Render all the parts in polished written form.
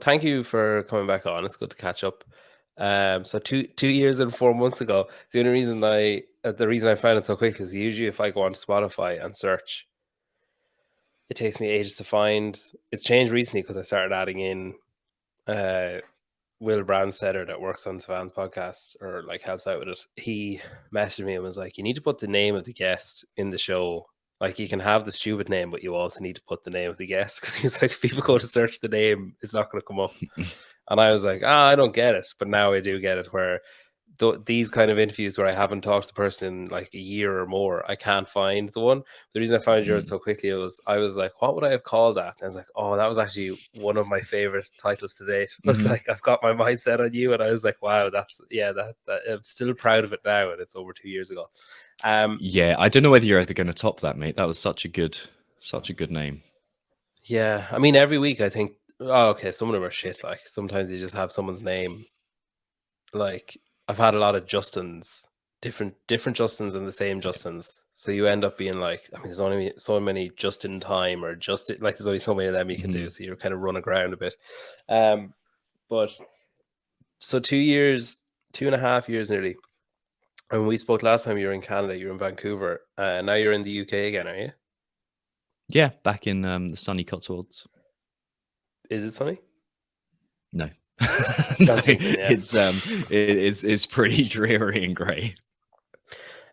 thank you for coming back on. It's good to catch up. So 2 years and 4 months ago, the reason I found it so quick is usually if I go on Spotify and search, it takes me ages to find. It's changed recently because I started adding in Will Brandstetter that works on Savann's podcast or like helps out with it. He messaged me and was like, "You need to put the name of the guest in the show. Like you can have the stupid name, but you also need to put the name of the guest." Because he's like, if people go to search the name, it's not going to come up. And I was like, I don't get it. But now I do get it, where these kind of interviews where I haven't talked to the person in like a year or more, I can't find the one. The reason I found yours so quickly I was like, what would I have called that? And I was like, oh, that was actually one of my favorite titles to date. I was like, I've got my mindset on you. And I was like, wow, that I'm still proud of it now. And it's over 2 years ago. Yeah, I don't know whether you're ever going to top that, mate. That was such a good name. Yeah, I mean, every week I think, oh, okay, some of them are shit. Like sometimes you just have someone's name. Like I've had a lot of Justins, different Justins and the same Justins. So you end up being like, I mean, there's only so many just in time or just like there's only so many of them you can do. So you're kind of running around a bit. But so 2.5 years nearly. And when we spoke last time, you were in Canada, you were in Vancouver. Now you're in the UK again, are you? Yeah, back in the sunny Cotswolds. Is it sunny? No. No, thinking, yeah. It's pretty dreary and grey.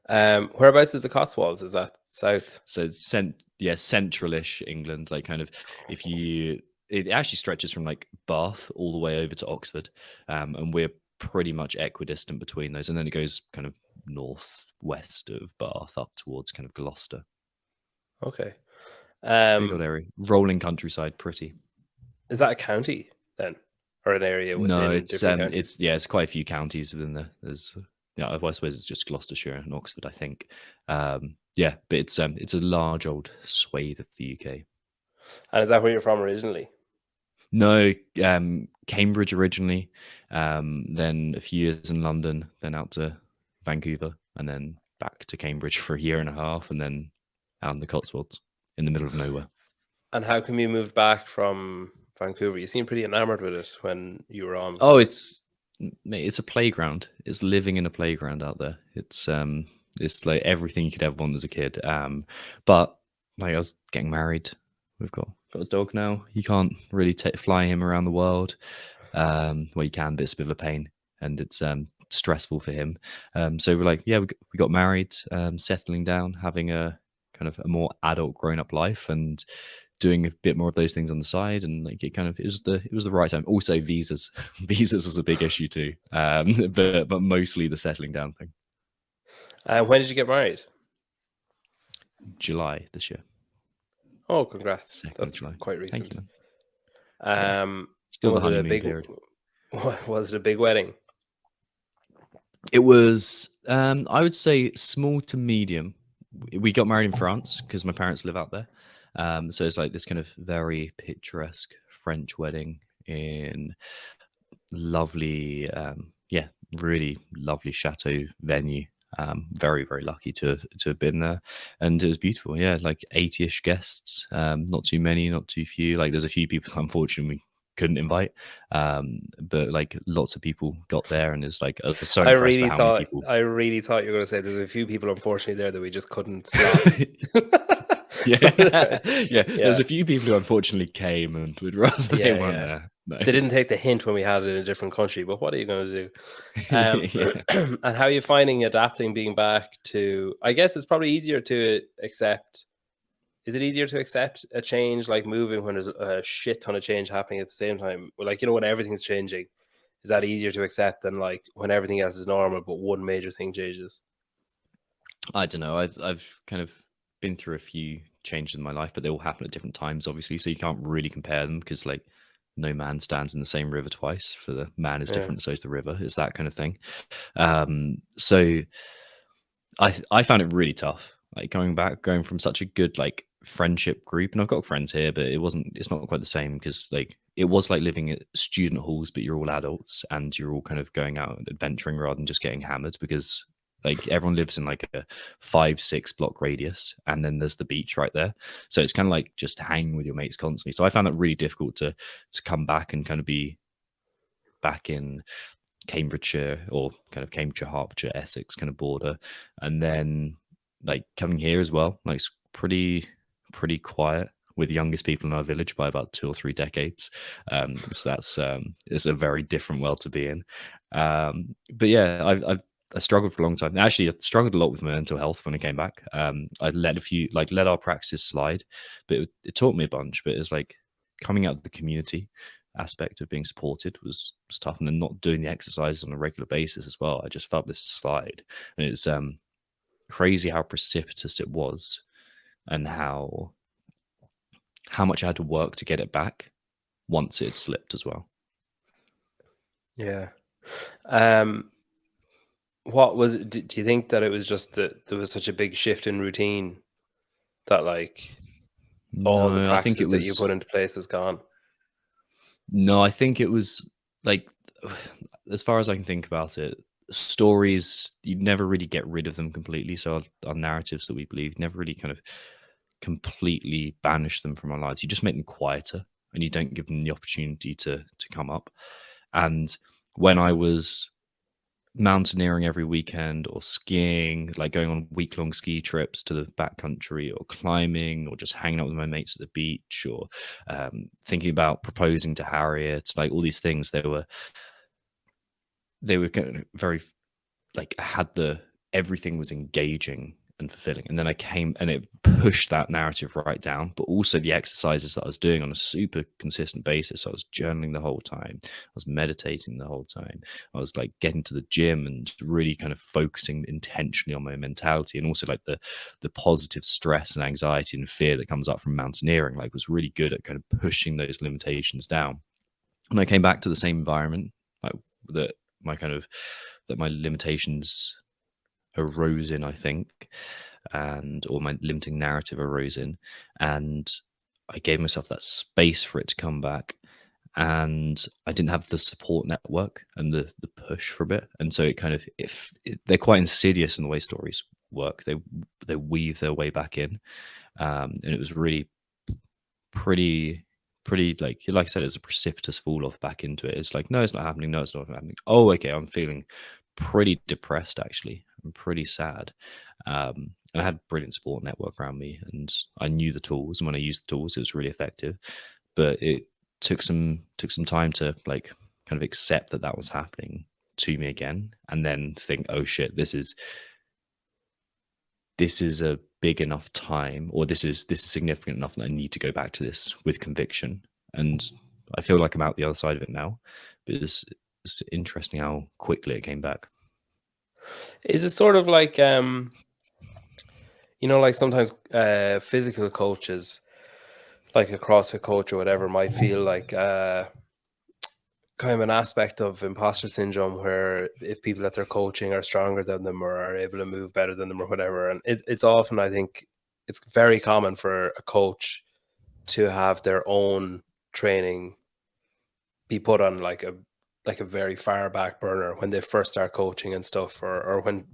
Whereabouts is the Cotswolds? Is that south? So it's central-ish England. Like kind of it actually stretches from like Bath all the way over to Oxford, and we're pretty much equidistant between those, and then it goes kind of northwest of Bath up towards kind of Gloucester. Okay. Big old area, rolling countryside, pretty. Is that a county then, or an area within? No, different counties? it's quite a few counties within there. There's I suppose it's just Gloucestershire and Oxford, I think. Yeah, but it's a large old swathe of the UK. And is that where you're from originally? No, Cambridge originally, then a few years in London, then out to Vancouver, and then back to Cambridge for a year and a half, and then out in the Cotswolds, in the middle of nowhere. And how come you moved back from Vancouver? You seem pretty enamored with it when you were on. Oh, it's a playground. It's living in a playground out there. It's like everything you could ever want as a kid. But like I was getting married. We've got a dog now. You can't really fly him around the world. Well, you can, but it's a bit of a pain, and it's stressful for him. So we're like, yeah, we got married, settling down, having a kind of a more adult, grown-up life, and doing a bit more of those things on the side, and like it was the right time. Also, visas was a big issue too, but mostly the settling down thing. When did you get married? July this year. Oh, congrats! 2nd That's July. quite recent. Thank you, still the honeymoon period. Was it a big wedding? It was, I would say, small to medium. We got married in France because my parents live out there. So it's like this kind of very picturesque French wedding in lovely, really lovely chateau venue. Very, very lucky to have been there, and it was beautiful. Yeah, like 80-ish guests, not too many, not too few. Like there's a few people unfortunately we couldn't invite, but like lots of people got there, and it's like so I impressed really by how many people. I really thought you were going to say there's a few people unfortunately there that we just couldn't. Yeah. There's a few people who unfortunately came and would rather they weren't there. No. They didn't take the hint when we had it in a different country, but what are you going to do? And how are you finding adapting, being back to? I guess it's probably easier to accept. Is it easier to accept a change like moving when there's a shit ton of change happening at the same time? Like, when everything's changing, is that easier to accept than like when everything else is normal but one major thing changes? I don't know. I've kind of been through a few changes in my life, but they all happen at different times, obviously. So you can't really compare them because like no man stands in the same river twice. For the man is different, so is the river. It's that kind of thing. So I found it really tough. Like going from such a good like friendship group, and I've got friends here, but it's not quite the same because like it was like living at student halls, but you're all adults and you're all kind of going out and adventuring rather than just getting hammered because Like everyone lives in like a 5-6 block radius, and then there's the beach right there. So it's kind of like just hanging with your mates constantly. So I found that really difficult to come back and kind of be back in Cambridgeshire, or kind of Cambridgeshire, Hertfordshire, Essex kind of border, and then like coming here as well. Like it's pretty quiet. We're the youngest people in our village by about 2 or 3 decades, so that's it's a very different world to be in. But yeah, I struggled for a long time. Actually, I struggled a lot with my mental health when I came back. I let our practices slide, but it taught me a bunch. But it's like coming out of the community aspect of being supported was tough, and then not doing the exercises on a regular basis as well. I just felt this slide, and it's crazy how precipitous it was, and how much I had to work to get it back once it had slipped as well. Yeah. What was it? Do you think that it was just that there was such a big shift in routine that like all the No, I think practices it that you was. put into place was gone? No, I think it was like, as far as I can think about it, stories, you never really get rid of them completely. So our narratives that we believe, never really kind of completely banish them from our lives. You just make them quieter, and you don't give them the opportunity to come up. And when I was mountaineering every weekend, or skiing, like going on week-long ski trips to the backcountry, or climbing, or just hanging out with my mates at the beach, or thinking about proposing to Harriet, like all these things, they were kind of very, like, I had everything was engaging and fulfilling. And then I came, and it pushed that narrative right down. But also the exercises that I was doing on a super consistent basis. I was journaling the whole time. I was meditating the whole time. I was like getting to the gym and really kind of focusing intentionally on my mentality, and also like the positive stress and anxiety and fear that comes up from mountaineering. Like, was really good at kind of pushing those limitations down. And I came back to the same environment, like that my limitations arose in, I think, or my limiting narrative arose in, and I gave myself that space for it to come back. And I didn't have the support network and the push for a bit, and so it kind of, if they're quite insidious in the way stories work, they weave their way back in, and it was really pretty like I said, it's a precipitous fall off back into it. It's like, no, it's not happening. No, it's not happening. Oh, okay, I'm feeling pretty depressed, actually. I'm pretty sad. And I had brilliant support network around me, and I knew the tools, and when I used the tools, it was really effective. But it took some time to like kind of accept that was happening to me again, and then think, oh shit, this is a big enough time, or this is significant enough that I need to go back to this with conviction. And I feel like I'm out the other side of it now. But it's interesting how quickly it came back. Is it sort of like like sometimes physical coaches, like a CrossFit coach or whatever, might feel like kind of an aspect of imposter syndrome, where if people that they're coaching are stronger than them, or are able to move better than them, or whatever. And it's often, I think it's very common for a coach to have their own training be put on like a very far back burner when they first start coaching and stuff, or when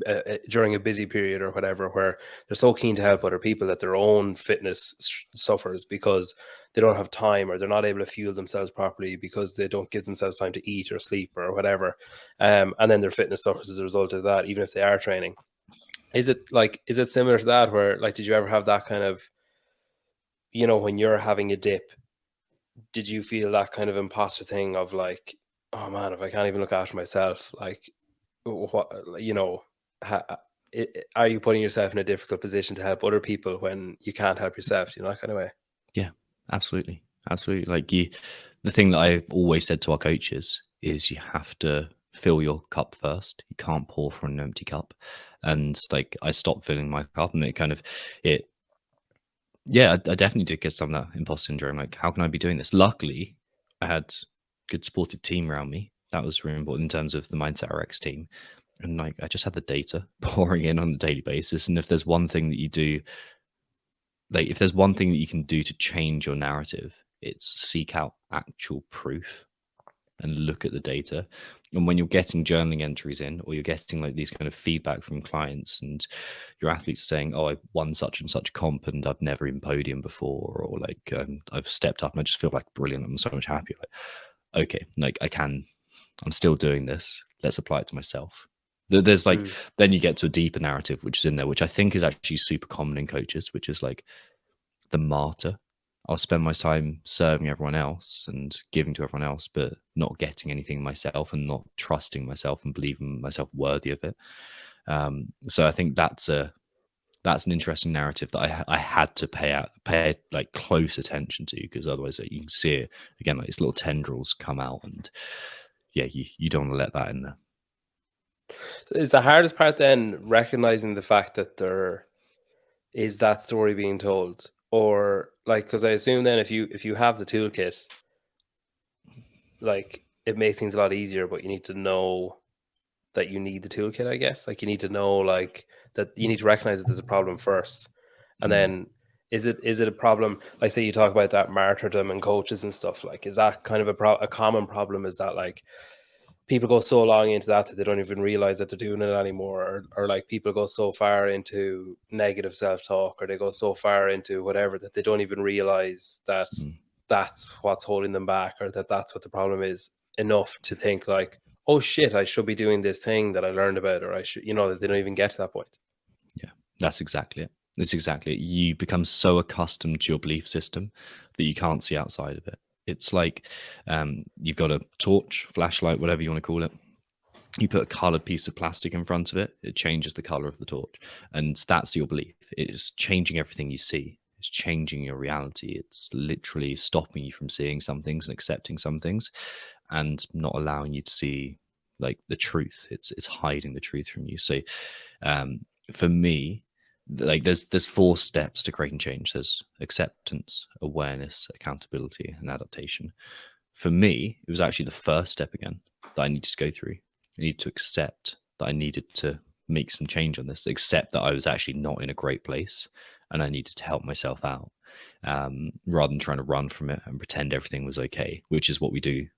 during a busy period or whatever, where they're so keen to help other people that their own fitness suffers because they don't have time, or they're not able to fuel themselves properly because they don't give themselves time to eat or sleep or whatever, and then their fitness suffers as a result of that, even if they are training. Is it similar to that, where like, did you ever have that kind of, when you're having a dip, did you feel that kind of imposter thing of like, oh man, if I can't even look after myself, like, what, are you putting yourself in a difficult position to help other people when you can't help yourself, that kind of way? Yeah, absolutely. Absolutely. Like, the thing that I've always said to our coaches is you have to fill your cup first. You can't pour from an empty cup. And like, I stopped filling my cup, and yeah, I definitely did get some of that imposter syndrome. Like, how can I be doing this? Luckily, I had good supported team around me. That was really important in terms of the Mindset RX team. And like, I just had the data pouring in on a daily basis. And if there's one thing that you do, like, if there's one thing that you can do to change your narrative, it's seek out actual proof. and look at the data. And when you're getting journaling entries in, or you're getting like these kind of feedback from clients, and your athletes saying, "Oh, I won such and such comp, and I've never been podium before," or like I've stepped up and I just feel like brilliant. I'm so much happier. Like, okay, like I'm still doing this. Let's apply it to myself. There's like, then you get to a deeper narrative, which is in there, which I think is actually super common in coaches, which is like the martyr. I'll spend my time serving everyone else and giving to everyone else, but not getting anything myself and not trusting myself and believing myself worthy of it. So I think that's an interesting narrative that I had to pay like close attention to, because otherwise you can see it again, like these little tendrils come out, and yeah, you don't want to let that in there. So is the hardest part then recognizing the fact that there is that story being told, or like, because I assume then if you have the toolkit, like it makes things a lot easier, but you need to know that you need the toolkit, I guess. Like you need to know like that you need to recognize that there's a problem first, and then is it a problem? Like say you talk about that martyrdom and coaches and stuff. Like is that kind of a common problem? Is that like people go so long into that they don't even realize that they're doing it anymore, or like people go so far into negative self-talk, or they go so far into whatever that they don't even realize that that's what's holding them back, or that that's what the problem is, enough to think like, oh shit, I should be doing this thing that I learned about, or I should, that they don't even get to that point. Yeah, that's exactly it. That's exactly it. You become so accustomed to your belief system that you can't see outside of it. It's like you've got a torch, flashlight, whatever you want to call it. You put a colored piece of plastic in front of it, it changes the color of the torch. And that's your belief. It's changing everything you see. It's changing your reality. It's literally stopping you from seeing some things and accepting some things, and not allowing you to see like the truth. It's hiding the truth from you. So for me, like there's 4 steps to creating change. There's acceptance, awareness, accountability, and adaptation. For me, it was actually the first step again that I needed to go through. I needed to accept that I needed to make some change on this, accept that I was actually not in a great place and I needed to help myself out, rather than trying to run from it and pretend everything was okay, which is what we do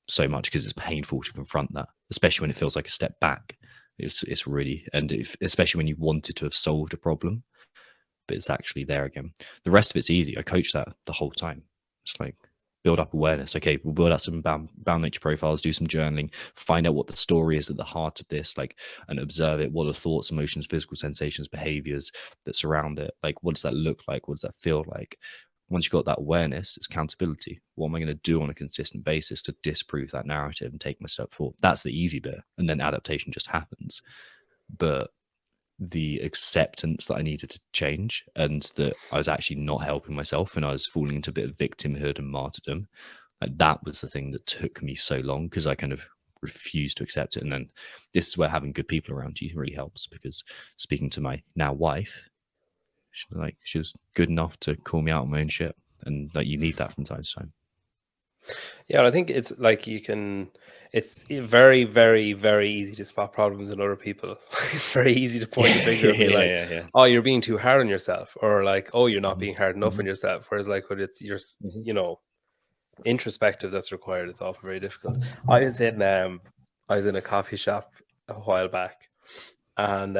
so much because it's painful to confront that, especially when it feels like a step back. It's really, and especially when you wanted to have solved a problem, but it's actually there again. The rest of it's easy. I coach that the whole time. It's like build up awareness. Okay, we'll build out some bound nature profiles, do some journaling, find out what the story is at the heart of this, like, and observe it. What are thoughts, emotions, physical sensations, behaviors that surround it? Like, what does that look like? What does that feel like? Once you've got that awareness, it's accountability. What am I going to do on a consistent basis to disprove that narrative and take my step forward? That's the easy bit. And then adaptation just happens. But the acceptance that I needed to change, and that I was actually not helping myself and I was falling into a bit of victimhood and martyrdom, like that was the thing that took me so long, because I kind of refused to accept it. And then this is where having good people around you really helps, because speaking to my now wife, she was good enough to call me out on my own shit, and like you need that from time to time. Yeah, I think it's like it's very, very, very easy to spot problems in other people. It's very easy to point the finger and be like, Yeah. oh, you're being too hard on yourself, or like, oh, you're not being hard enough on Mhm. yourself. Whereas like when it's your, introspective that's required, it's often very difficult. I was in a coffee shop a while back, and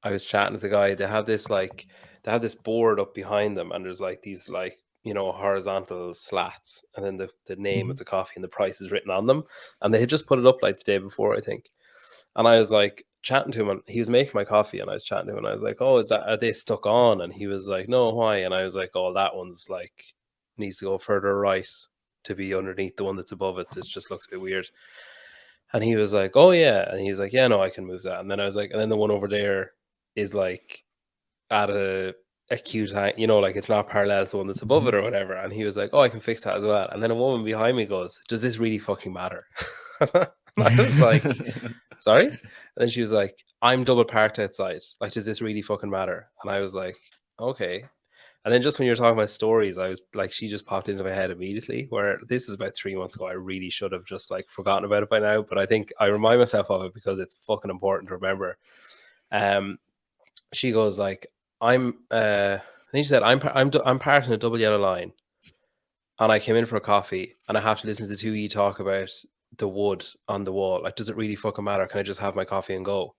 I was chatting to the guy. They have this board up behind them, and there's like these like horizontal slats, and then the name of Mhm. the coffee and the price is written on them, and they had just put it up like the day before, I think. And I was like chatting to him, and he was making my coffee, and I was chatting to him, and I was like, "Oh, are they stuck on?" And he was like, "No, why?" And I was like, "Oh, that one's like needs to go further right to be underneath the one that's above it. It just looks a bit weird." And he was like, "Oh yeah," and he was like, "Yeah, no, I can move that." And then I was like, "And then the one over there is like at a acute hang, like it's not parallel to the one that's above it Mhm. or whatever." And he was like, "Oh, I can fix that as well." And then a woman behind me goes, "Does this really fucking matter?" And I was like, "Sorry?" And then she was like, "I'm double parked outside. Like, does this really fucking matter?" And I was like, "Okay." And then just when you're talking about stories, I was like, she just popped into my head immediately. Where this is about 3 months ago. I really should have just like forgotten about it by now, but I think I remind myself of it because it's fucking important to remember. Um, she goes like, I think she said, I'm parked in a double yellow line, and I came in for a coffee, and I have to listen to the two of you talk about the wood on the wall. Like, does it really fucking matter? Can I just have my coffee and go?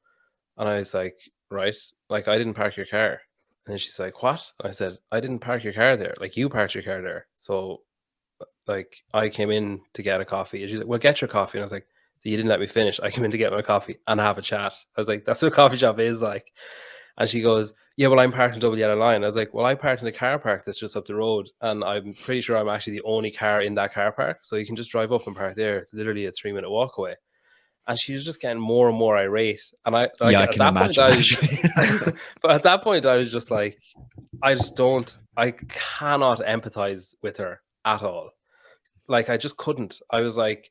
And I was like, right, like, I didn't park your car. And then she's like, what? And I said, I didn't park your car there. Like, you parked your car there. So, like, I came in to get a coffee. And she's like, well, get your coffee. And I was like, so you didn't let me finish. I came in to get my coffee and have a chat. I was like, that's what a coffee shop is like. And she goes, yeah, well, I'm parked in double yellow line. I was like, well, I parked in a car park that's just up the road. And I'm pretty sure I'm actually the only car in that car park. So you can just drive up and park there. It's literally a 3-minute walk away. And she was just getting more and more irate. And I, like, I at can that point, imagine. I was, but at that point, I was just like, I cannot empathize with her at all. Like, I just couldn't. I was like,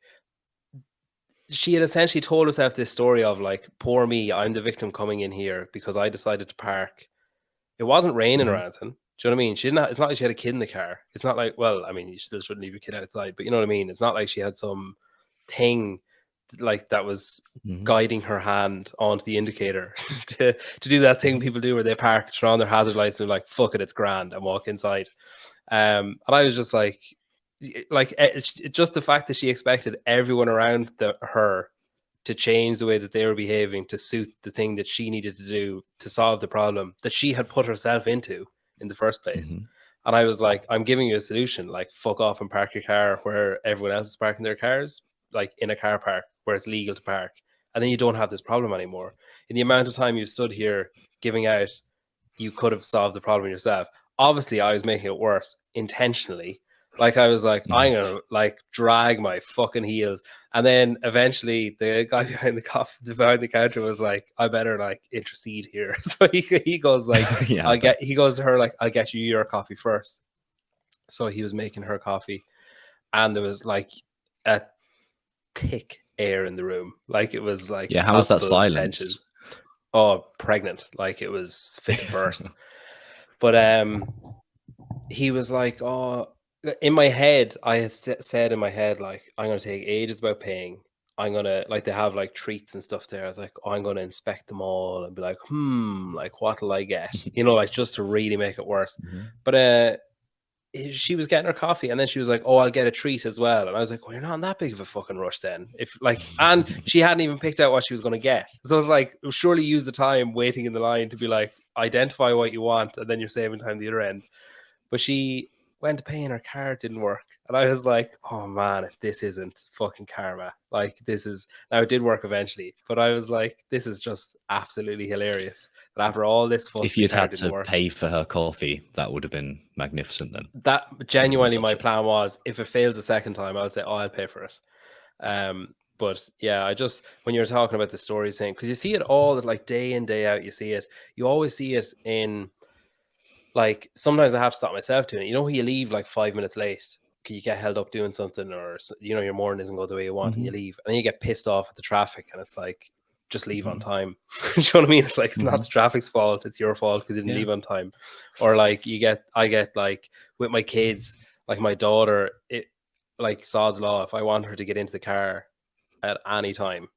she had essentially told herself this story of like, poor me, I'm the victim coming in here because I decided to park. It wasn't raining or anything. Do you know what I mean? She didn't. It's not like she had a kid in the car. It's not like, well, I mean, you still shouldn't leave your kid outside, but you know what I mean? It's not like she had some thing like that was guiding her hand onto the indicator to do that thing people do where they park, turn on their hazard lights, and they're like, fuck it, it's grand, and walk inside. And I was just like just the fact that she expected everyone around her to change the way that they were behaving to suit the thing that she needed to do to solve the problem that she had put herself into in the first place. And I was like, I'm giving you a solution. Like, fuck off and park your car where everyone else is parking their cars, like in a car park where it's legal to park. And then you don't have this problem anymore. In the amount of time you've stood here giving out, you could have solved the problem yourself. Obviously, I was making it worse intentionally. Like, I was like, I'm gonna like drag my fucking heels. And then eventually the guy behind the counter was like, I better like intercede here. So he goes like, he goes to her like, I'll get you your coffee first. So he was making her coffee, and there was like a thick air in the room. Like, it was like, how was that silence? Tension. Oh, pregnant. Like, it was fit to burst. But he was like, oh, in my head, I had said in my head, like, I'm going to take ages about paying. I'm going to, like, they have like treats and stuff there. I was like, oh, I'm going to inspect them all and be like, like, what'll I get? You know, like, just to really make it worse. But she was getting her coffee, and then she was like, oh, I'll get a treat as well. And I was like, well, you're not in that big of a fucking rush then. If like, and she hadn't even picked out what she was going to get. So it's like, surely use the time waiting in the line to be like, identify what you want, and then you're saving time the other end. But she went to pay and her card didn't work. And I was like, oh man, if this isn't fucking karma, like, this is, now it did work eventually, but I was like, this is just absolutely hilarious. But after all this fuss, if you'd had to pay for her coffee, that would have been magnificent then. That genuinely my plan was, if it fails a second time, I'll say, oh, I'll pay for it. But yeah, I just, when you're talking about the stories thing, because you see it all like day in, day out, you always see it in, like, sometimes I have to stop myself doing it. You know, when you leave like 5 minutes late, you get held up doing something, or, you know, your morning isn't going the way you want, and you leave, and then you get pissed off at the traffic, and it's like, just leave on time. You know what I mean? It's like, it's not the traffic's fault, it's your fault because you didn't leave on time. Or like, I get like, with my kids, like my daughter, it, like, sod's law, if I want her to get into the car at any time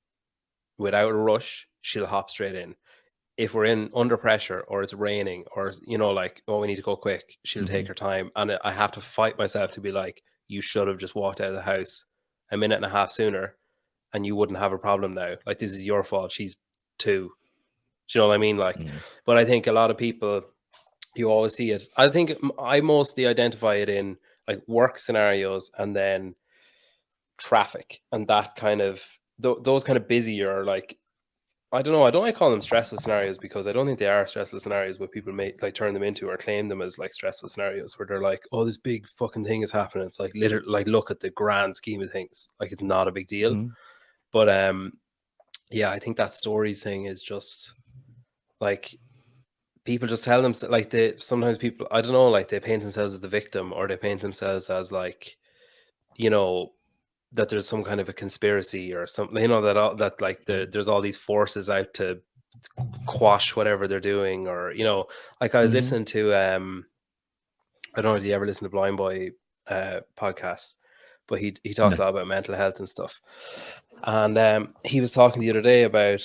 without a rush, she'll hop straight in. If we're in under pressure, or it's raining, or, you know, like, oh, we need to go quick, she'll take her time. And I have to fight myself to be like, you should have just walked out of the house a minute and a half sooner, and you wouldn't have a problem now. Like, this is your fault. She's 2. Do you know what I mean? Like, but I think a lot of people, you always see it. I think I mostly identify it in like work scenarios, and then traffic, and that kind of, those kind of busier, like, I don't know. I don't like calling them stressful scenarios, because I don't think they are stressful scenarios, but people may like turn them into or claim them as like stressful scenarios, where they're like, oh, this big fucking thing is happening. It's like, literally, like, look at the grand scheme of things. Like, it's not a big deal. But yeah, I think that stories thing is just like, people just tell them, like, sometimes people, I don't know, like, they paint themselves as the victim, or they paint themselves as like, you know, that there's some kind of a conspiracy or something, you know, that like there's all these forces out to quash whatever they're doing, or, you know, like, I was listening to I don't know, do you ever listen to Blind Boy podcast? But he talks a lot about mental health and stuff, and he was talking the other day about,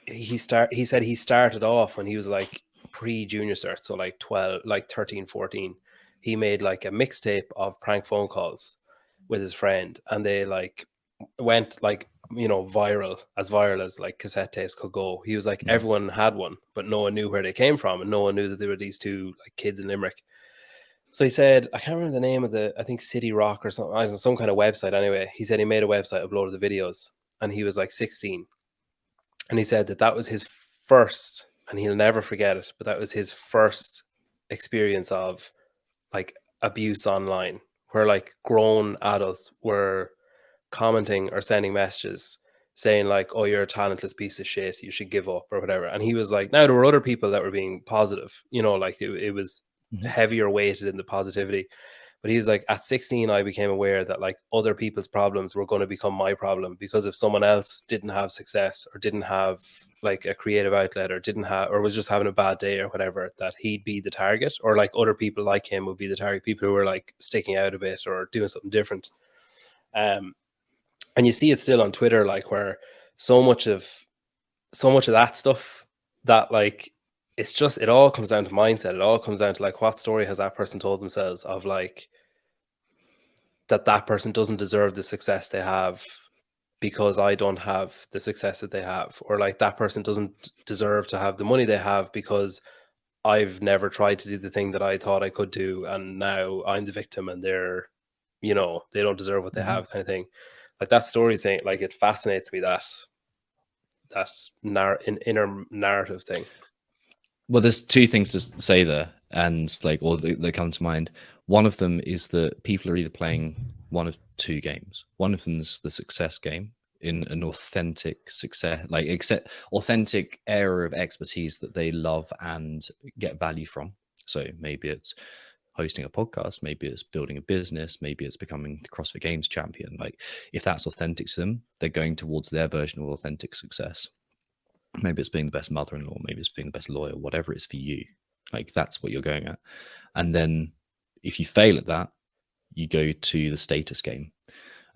he said he started off when he was like pre-junior cert, so like 12, like 13, 14. he made like a mixtape of prank phone calls with his friend, and they like went like, viral as like cassette tapes could go. He was like, everyone had one, but no one knew where they came from, and no one knew that they were these two like kids in Limerick. So he said, I can't remember the name of I think City Rock or something, some kind of website. Anyway, he said he made a website, uploaded the videos, and he was like 16. And he said that was his first, and he'll never forget it, but that was his first experience of like abuse online, where like grown adults were commenting or sending messages saying like, oh, you're a talentless piece of shit, you should give up or whatever. And he was like, now there were other people that were being positive, like it was heavier weighted in the positivity. But he was like, at 16, I became aware that like other people's problems were going to become my problem, because if someone else didn't have success or didn't have like a creative outlet or was just having a bad day or whatever, that he'd be the target, or like other people like him would be the target, people who were like sticking out a bit or doing something different. And you see it still on Twitter, like where so much of that stuff, that like, it all comes down to mindset. It all comes down to like, what story has that person told themselves of like, that person doesn't deserve the success they have because I don't have the success that they have, or like that person doesn't deserve to have the money they have because I've never tried to do the thing that I thought I could do, and now I'm the victim and they're, they don't deserve what they have, kind of thing. Like that story thing, like it fascinates me, that inner narrative thing. Well, there's two things to say there, and like, or that come to mind. One of them is that people are either playing one of two games. One of them's the success game in an authentic success, like authentic area of expertise that they love and get value from. So maybe it's hosting a podcast, maybe it's building a business, maybe it's becoming the CrossFit Games champion. Like if that's authentic to them, they're going towards their version of authentic success. Maybe it's being the best mother-in-law, maybe it's being the best lawyer, whatever it's for you. Like that's what you're going at. And then if you fail at that, you go to the status game.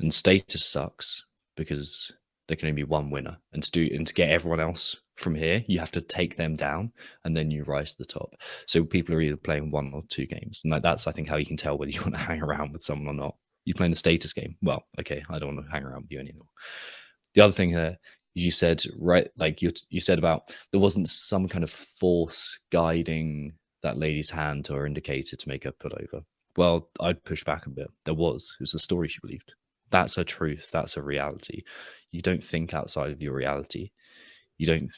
And status sucks because there can only be one winner. And to get everyone else from here, you have to take them down and then you rise to the top. So people are either playing one or two games. And that's, I think, how you can tell whether you want to hang around with someone or not. You're playing the status game. Well, okay, I don't want to hang around with you anymore. The other thing here, you said, right, like you said about there wasn't some kind of force guiding that lady's hand or indicator to make her pull over. Well, I'd push back a bit. There was. It was the story she believed. That's a truth. That's a reality. You don't think outside of your reality. You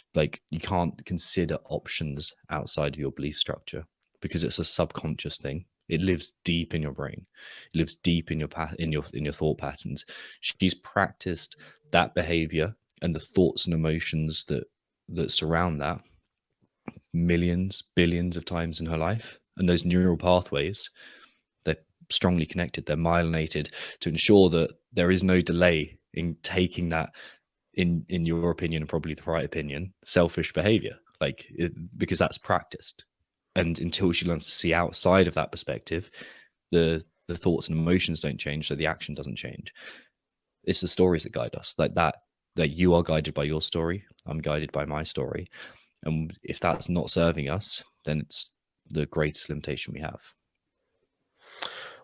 can't consider options outside of your belief structure because it's a subconscious thing. It lives deep in your brain. It lives deep in your thought patterns. She's practiced that behavior and the thoughts and emotions that surround that millions, billions of times in her life. And those neural pathways, they're strongly connected. They're myelinated to ensure that there is no delay in taking that, in your opinion, and probably the right opinion, selfish behavior, because that's practiced. And until she learns to see outside of that perspective, the thoughts and emotions don't change, so the action doesn't change. It's the stories that guide us, like that you are guided by your story. I'm guided by my story. And if that's not serving us, then it's the greatest limitation we have.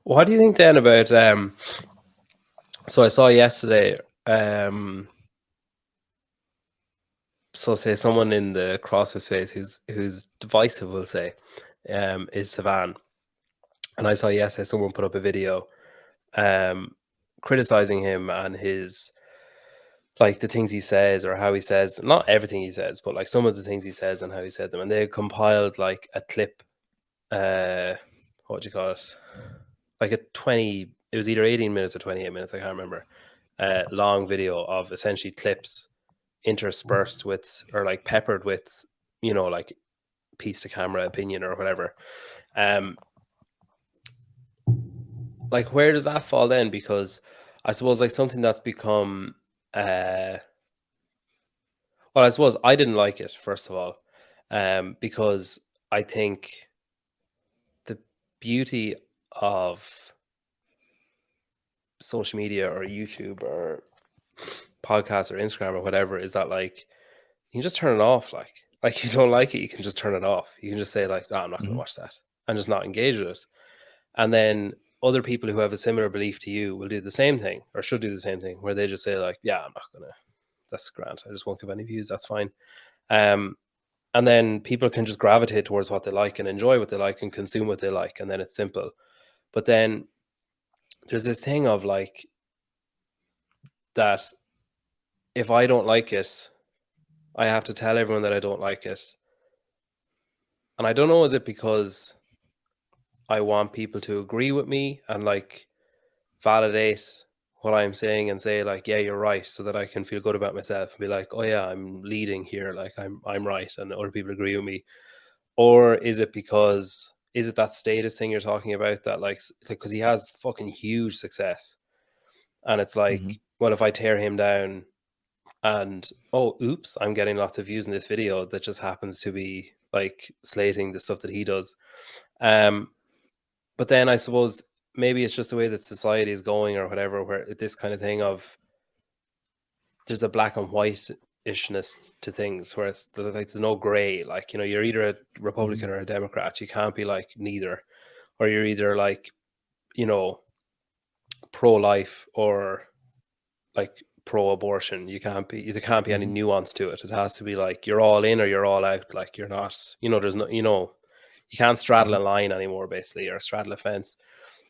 What do you think then about, so I saw yesterday, so say someone in the CrossFit space who's divisive, we'll say, is Savan. And I saw yesterday someone put up a video criticizing him and his, like the things he says or how he says, not everything he says, but like some of the things he says and how he said them. And they compiled like a clip, what do you call it? Like it was either 18 minutes or 28 minutes, I can't remember, long video of essentially clips interspersed with, or like peppered with, like piece to camera opinion or whatever. Like where does that fall then? Because I suppose like something that's become, well, I suppose I didn't like it, first of all, because I think the beauty of social media or YouTube or podcast or Instagram or whatever is that like you can just turn it off. Like you don't like it, you can just turn it off. You can just say like, oh, I'm not going to watch that, and just not engage with it. And then other people who have a similar belief to you will do the same thing, or should do the same thing, where they just say like, yeah, I'm not gonna, that's grand, I just won't give any views, that's fine. And then people can just gravitate towards what they like and enjoy what they like and consume what they like, and then it's simple. But then there's this thing of like, that if I don't like it, I have to tell everyone that I don't like it. And I don't know, is it because I want people to agree with me and like validate what I'm saying and say like, yeah, you're right, so that I can feel good about myself and be like, oh yeah, I'm leading here, like I'm right, and other people agree with me? Or is it because, is it that status thing you're talking about, that like because he has fucking huge success, and it's Mm-hmm. like, well, if I tear him down and, oh oops, I'm getting lots of views in this video that just happens to be like slating the stuff that he does. But then I suppose maybe it's just the way that society is going or whatever, where this kind of thing of, there's a black and white ishness to things, where it's like there's no gray, like, you know, you're either a Mm-hmm. Republican or a Democrat, you can't be like neither. Or you're either like, you know, pro-life or like pro-abortion. You can't be, there can't be any Mm-hmm. nuance to it. It has to be like you're all in or you're all out. Like you're not, you know, there's no, you know, you can't straddle Mm-hmm. a line anymore, basically, or straddle a fence.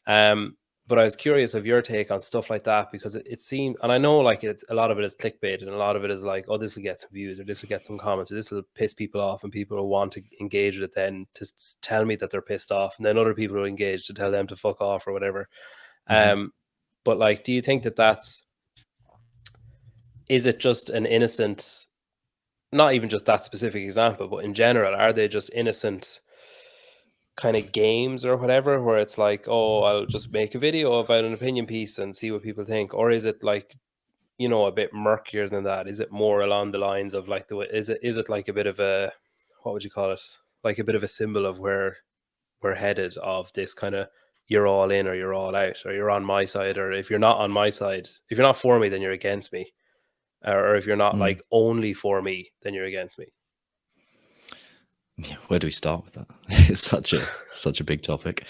um but I was curious of your take on stuff like that, because it seemed, and I know like it's, a lot of it is clickbait and a lot of it is like, oh, this will get some views or this will get some comments or this will piss people off, and people will want to engage with it then to tell me that they're pissed off, and then other people will engage to tell them to fuck off or whatever. Mm-hmm. But like, do you think that that's, is it just an innocent, not even just that specific example, but in general, are they just innocent kind of games or whatever, where it's like, oh, I'll just make a video about an opinion piece and see what people think? Or is it like, you know, a bit murkier than that? Is it more along the lines of like, the way, is it like a bit of a, what would you call it, like a bit of a symbol of where we're headed, of this kind of, you're all in or you're all out, or you're on my side, or if you're not on my side, if you're not for me, then you're against me, or if you're not Mm. like only for me, then you're against me? Yeah, where do we start with that? It's such a big topic.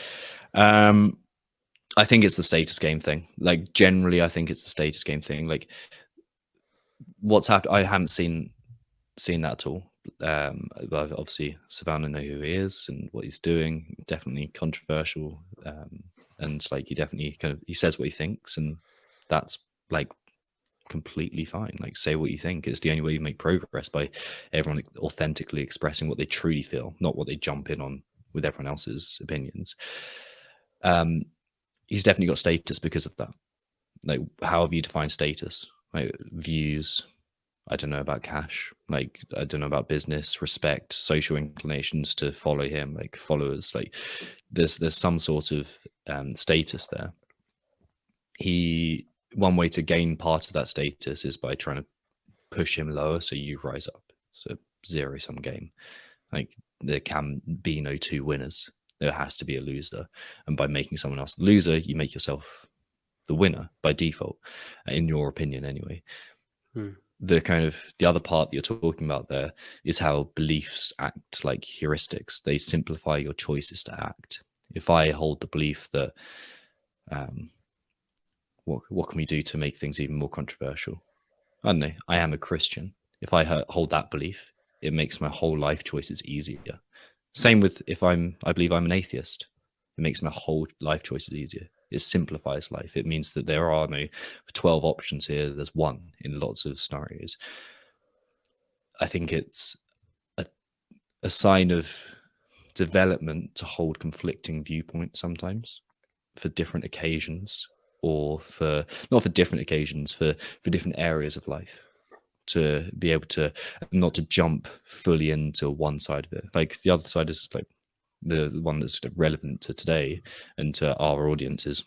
I think it's the status game thing. Like generally, I think it's the status game thing. Like what's happened, I haven't seen that at all. But obviously Savannah know who he is and what he's doing. Definitely controversial, and like he definitely kind of, he says what he thinks, and that's like completely fine. Like say what you think. It's the only way you make progress, by everyone authentically expressing what they truly feel, not what they jump in on with everyone else's opinions. He's definitely got status because of that. Like how have you defined status? Like views, I don't know about cash, like I don't know about business, respect, social inclinations to follow him, like followers, like there's some sort of status there. He, one way to gain part of that status is by trying to push him lower so you rise up. It's a zero sum game. Like there can be no two winners. There has to be a loser. And by making someone else the loser, you make yourself the winner by default, in your opinion anyway. The kind of the other part that you're talking about there is how beliefs act like heuristics. They simplify your choices to act. If I hold the belief that what can we do to make things even more controversial? I don't know. I am a Christian. If I hold that belief, it makes my whole life choices easier. Same with if I believe I'm an atheist. It makes my whole life choices easier. It simplifies life. It means that there are no 12 options here. There's one in lots of scenarios. I think it's a sign of development to hold conflicting viewpoints sometimes for different occasions, or for not for different occasions, for different areas of life, to be able to not to jump fully into one side of it. Like the other side is like the one that's relevant to today and to our audience is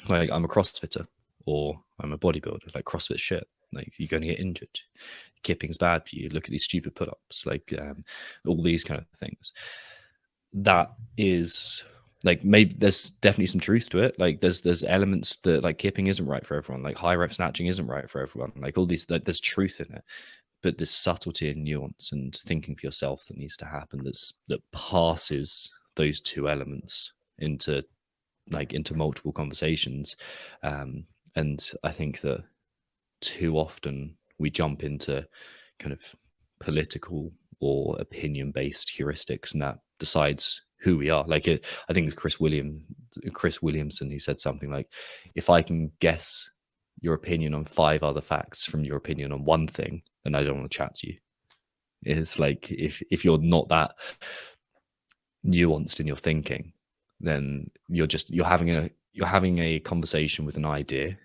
like, I'm a CrossFitter or I'm a bodybuilder. Like CrossFit shit. Like you're going to get injured. Kipping's bad for you. Look at these stupid put-ups. Like all these kind of things. That is like, maybe there's definitely some truth to it. Like there's elements that like kipping isn't right for everyone. Like high rep snatching isn't right for everyone. Like all these, like, there's truth in it. But there's subtlety and nuance and thinking for yourself that needs to happen. That passes those two elements into like into multiple conversations. And I think that too often we jump into kind of political or opinion based heuristics, and that decides who we are. Like I think it was Chris Williamson who said something like, if I can guess your opinion on 5 other facts from your opinion on one thing, then I don't want to chat to you. It's like if you're not that nuanced in your thinking, then you're having a conversation with an idea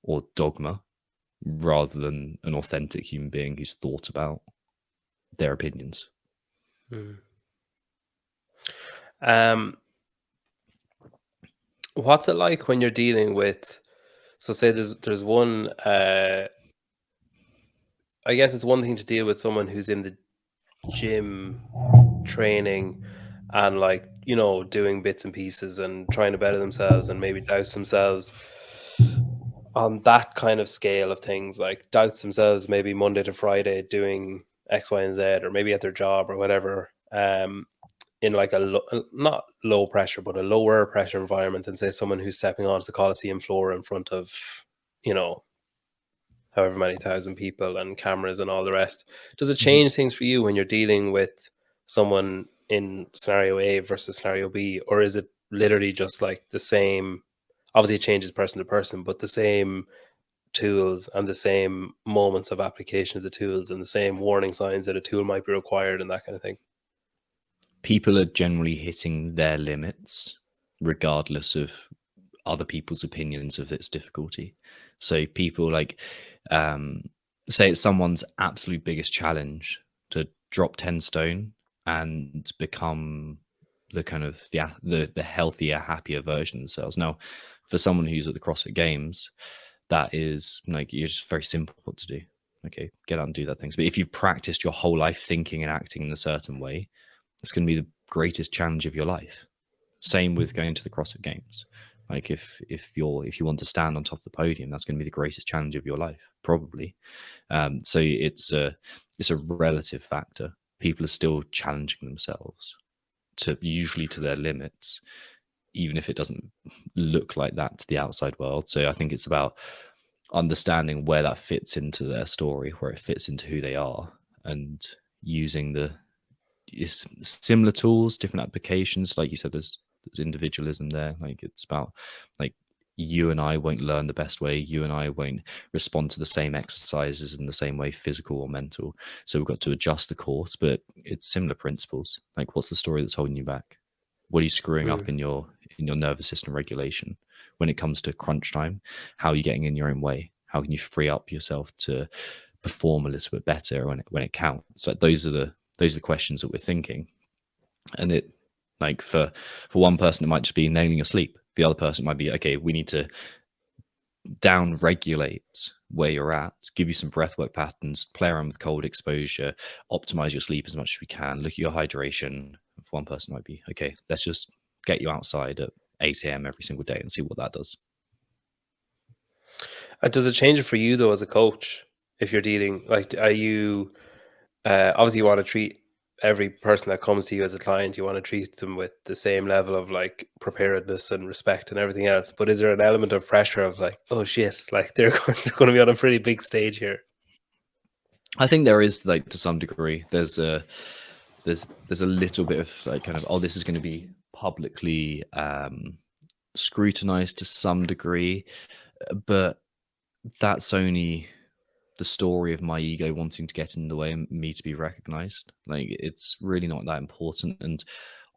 or dogma rather than an authentic human being who's thought about their opinions. What's it like when you're dealing with, so say there's one, I guess it's one thing to deal with someone who's in the gym training and like, you know, doing bits and pieces and trying to better themselves and maybe douse themselves on that kind of scale of things, like douse themselves maybe Monday to Friday doing X, Y, and Z, or maybe at their job or whatever, in like not low pressure, but a lower pressure environment than say someone who's stepping onto the Coliseum floor in front of, you know, however many thousand people and cameras and all the rest. Does it change things for you when you're dealing with someone in scenario A versus scenario B, or is it literally just like the same? Obviously, it changes person to person, but the same tools and the same moments of application of the tools and the same warning signs that a tool might be required and that kind of thing. People are generally hitting their limits regardless of other people's opinions of its difficulty. So people like say it's someone's absolute biggest challenge to drop 10 stone and become the kind of the healthier, happier version of themselves. Now, for someone who's at the CrossFit Games, that is like, you're just very simple what to do. Okay, get out and do that things. But if you've practiced your whole life thinking and acting in a certain way, it's going to be the greatest challenge of your life. Same with going to the CrossFit Games. Like if you want to stand on top of the podium, that's going to be the greatest challenge of your life, probably. So it's a relative factor. People are still challenging themselves usually to their limits, even if it doesn't look like that to the outside world. So I think it's about understanding where that fits into their story, where it fits into who they are, and using similar tools, different applications. Like you said, there's individualism there. Like it's about like you and I won't learn the best way. You and I won't respond to the same exercises in the same way, physical or mental. So we've got to adjust the course, but it's similar principles. Like, what's the story that's holding you back? What are you screwing up in your nervous system regulation when it comes to crunch time? How are you getting in your own way? How can you free up yourself to perform a little bit better when it counts? Like those are the questions that we're thinking. And it, like for one person, it might just be nailing your sleep. The other person might be, okay, we need to down regulate where you're at, give you some breathwork patterns, play around with cold exposure, optimize your sleep as much as we can, look at your hydration. For one person, it might be, okay, let's just get you outside at 8 a.m. every single day and see what that does. Does it change it for you though as a coach? If you're dealing, like, are you obviously you want to treat every person that comes to you as a client, you want to treat them with the same level of like preparedness and respect and everything else. But is there an element of pressure of like, oh shit, like they're going to be on a pretty big stage here? I think there is, like, to some degree. There's a little bit of like kind of, oh, this is going to be publicly scrutinized to some degree, but that's only the story of my ego wanting to get in the way and me to be recognized. Like, it's really not that important. And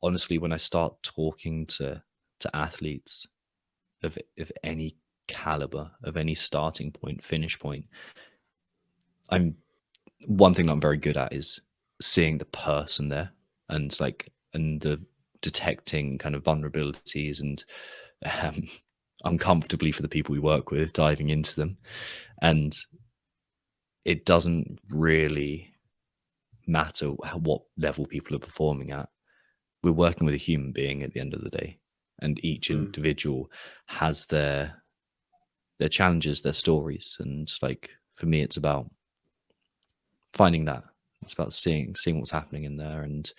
honestly, when I start talking to athletes of any caliber, of any starting point, finish point, one thing that I'm very good at is seeing the person there, and the detecting kind of vulnerabilities and uncomfortably for the people we work with, diving into them. And it doesn't really matter what level people are performing at. We're working with a human being at the end of the day, and each individual has their challenges, their stories. And like, for me, it's about finding that. It's about seeing what's happening in there, and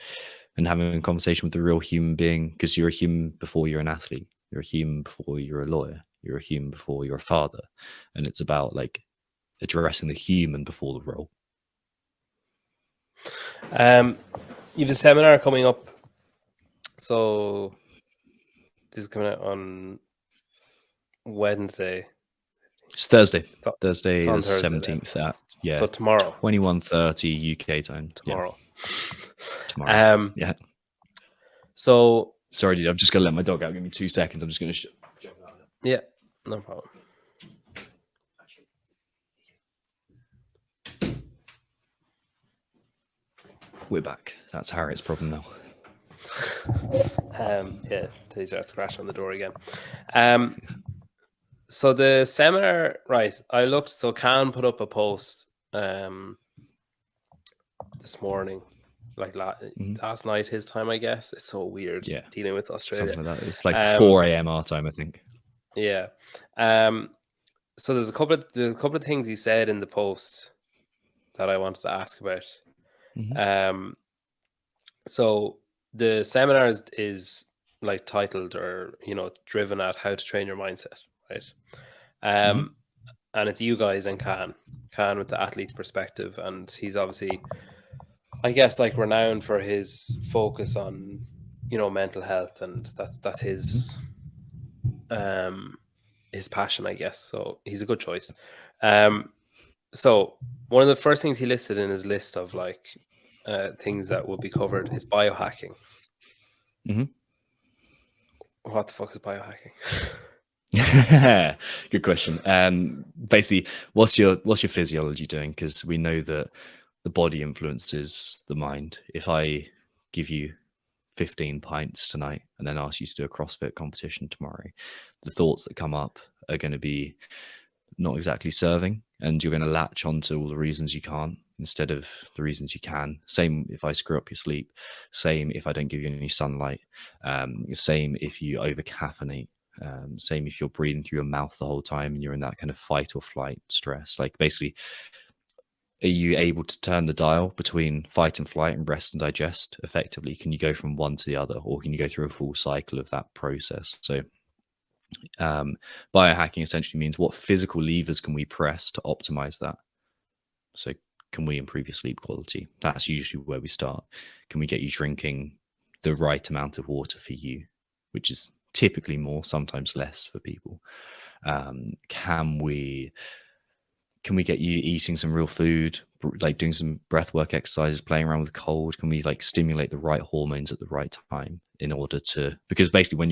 having a conversation with a real human being, because you're a human before you're an athlete. You're a human before you're a lawyer. You're a human before you're a father. And it's about like addressing the human before the role. You have a seminar coming up. So this is coming out on Wednesday. It's Thursday. It's Thursday on the Thursday then. 17th at So tomorrow. 21:30 UK time. Tomorrow. Yeah. Tomorrow. Yeah. So sorry, dude. I'm just gonna let my dog out. Give me 2 seconds. I'm just gonna. Yeah, no problem. We're back. That's Harriet's problem now. Yeah, they start scratching on the door again. So the seminar, right? I looked. So Can put up a post this morning, like last night his time, I guess. It's so weird dealing with Australia. Something like that. It's like 4 a.m. our time, I think. Yeah. So there's a couple of things he said in the post that I wanted to ask about. So the seminar is like titled, or driven at how to train your mindset, right? And it's you guys and Can with the athlete perspective, and he's obviously, I guess, like renowned for his focus on mental health, and that's his passion, I guess. So he's a good choice. So one of the first things he listed in his list of like things that will be covered is biohacking. What the fuck is biohacking? Good question. Basically, what's your physiology doing? Because we know that the body influences the mind. If I give you 15 pints tonight and then ask you to do a CrossFit competition tomorrow, the thoughts that come up are going to be not exactly serving, and you're going to latch onto all the reasons you can't instead of the reasons you can. Same if I screw up your sleep. Same if I don't give you any sunlight. Same if you over caffeinate. Same if you're breathing through your mouth the whole time and you're in that kind of fight or flight stress. Like basically, are you able to turn the dial between fight and flight and rest and digest effectively? Can you go from one to the other, or can you go through a full cycle of that process? So biohacking essentially means what physical levers can we press to optimize that? So can we improve your sleep quality? That's usually where we start. Can we get you drinking the right amount of water for you, which is typically more, sometimes less for people? Can we get you eating some real food, like doing some breath work exercises, playing around with cold? Can we like stimulate the right hormones at the right time in order to, because basically when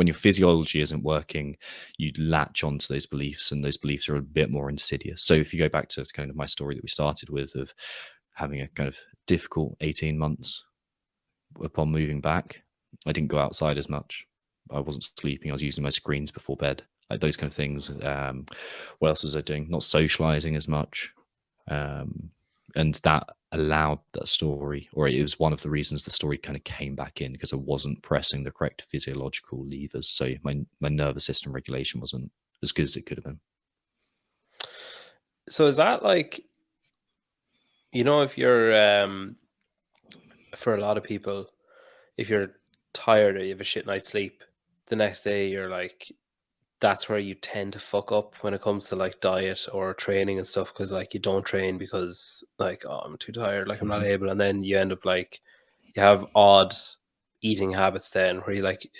your physiology isn't working, you latch onto those beliefs, and those beliefs are a bit more insidious. So if you go back to kind of my story that we started with of having a kind of difficult 18 months upon moving back, I didn't go outside as much. I wasn't sleeping. I was using my screens before bed, like those kind of things. What else was I doing? Not socializing as much. And that allowed that story, or it was one of the reasons the story kind of came back in, because I wasn't pressing the correct physiological levers. So my nervous system regulation wasn't as good as it could have been. So is that like, if you're, for a lot of people, if you're tired or you have a shit night's sleep, the next day you're like, that's where you tend to fuck up when it comes to like diet or training and stuff, because like you don't train because like, oh, I'm too tired, like I'm not able, and then you end up like you have odd eating habits then where you like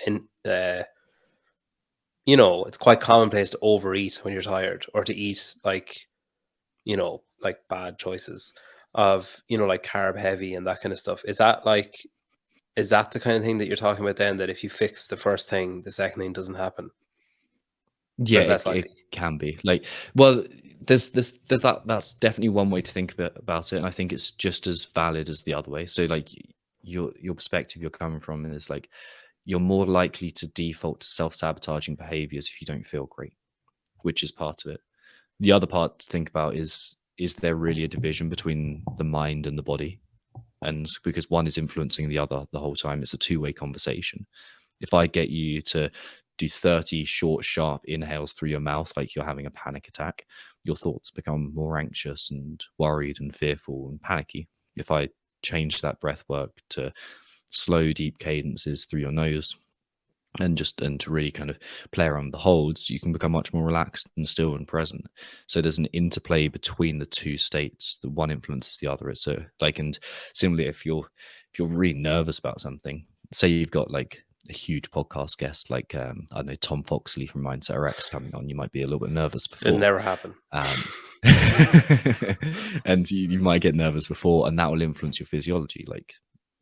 it's quite commonplace to overeat when you're tired, or to eat like like bad choices of like carb heavy and that kind of stuff. Is that the kind of thing that you're talking about then, that if you fix the first thing, the second thing doesn't happen? Yeah, it can be like, well, there's that. That's definitely one way to think about it, and I think it's just as valid as the other way. So like your perspective you're coming from is like, you're more likely to default to self-sabotaging behaviors if you don't feel great, which is part of it. The other part to think about is there really a division between the mind and the body? And because one is influencing the other the whole time, it's a two-way conversation. If I get you to do 30 short, sharp inhales through your mouth like you're having a panic attack, your thoughts become more anxious and worried and fearful and panicky. If I change that breath work to slow, deep cadences through your nose, and to really kind of play around with the holds, you can become much more relaxed and still and present. So there's an interplay between the two states. The one influences the other. It's and similarly, if you're really nervous about something, say you've got like a huge podcast guest like I don't know, Tom Foxley from Mindset RX'd coming on, you might be a little bit nervous It'd before. never happen. And you might get nervous before, and that will influence your physiology. Like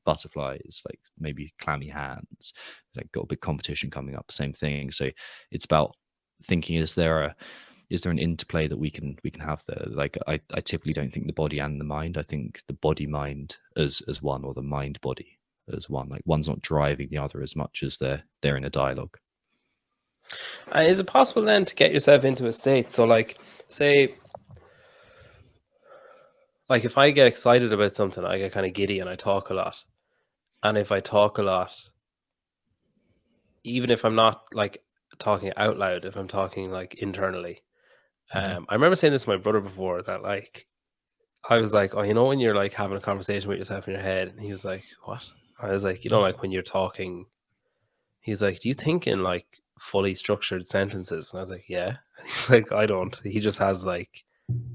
butterflies, like maybe clammy hands, like got a big competition coming up, same thing. So it's about thinking, is there an interplay that we can have there? Like I typically don't think the body and the mind. I think the body mind as one, or the mind body as one. Like one's not driving the other as much as they're in a dialogue. Is it possible then to get yourself into a state? So like, say, like if I get excited about something, I get kind of giddy and I talk a lot. And if I talk a lot, even if I'm not like talking out loud, if I'm talking like internally, I remember saying this to my brother before, that like, I was like, oh, you know, when you're like having a conversation with yourself in your head, and he was like, what? I was like, you know, like when you're talking, he's like, do you think in like fully structured sentences? And I was like, yeah. He's like, I don't. He just has like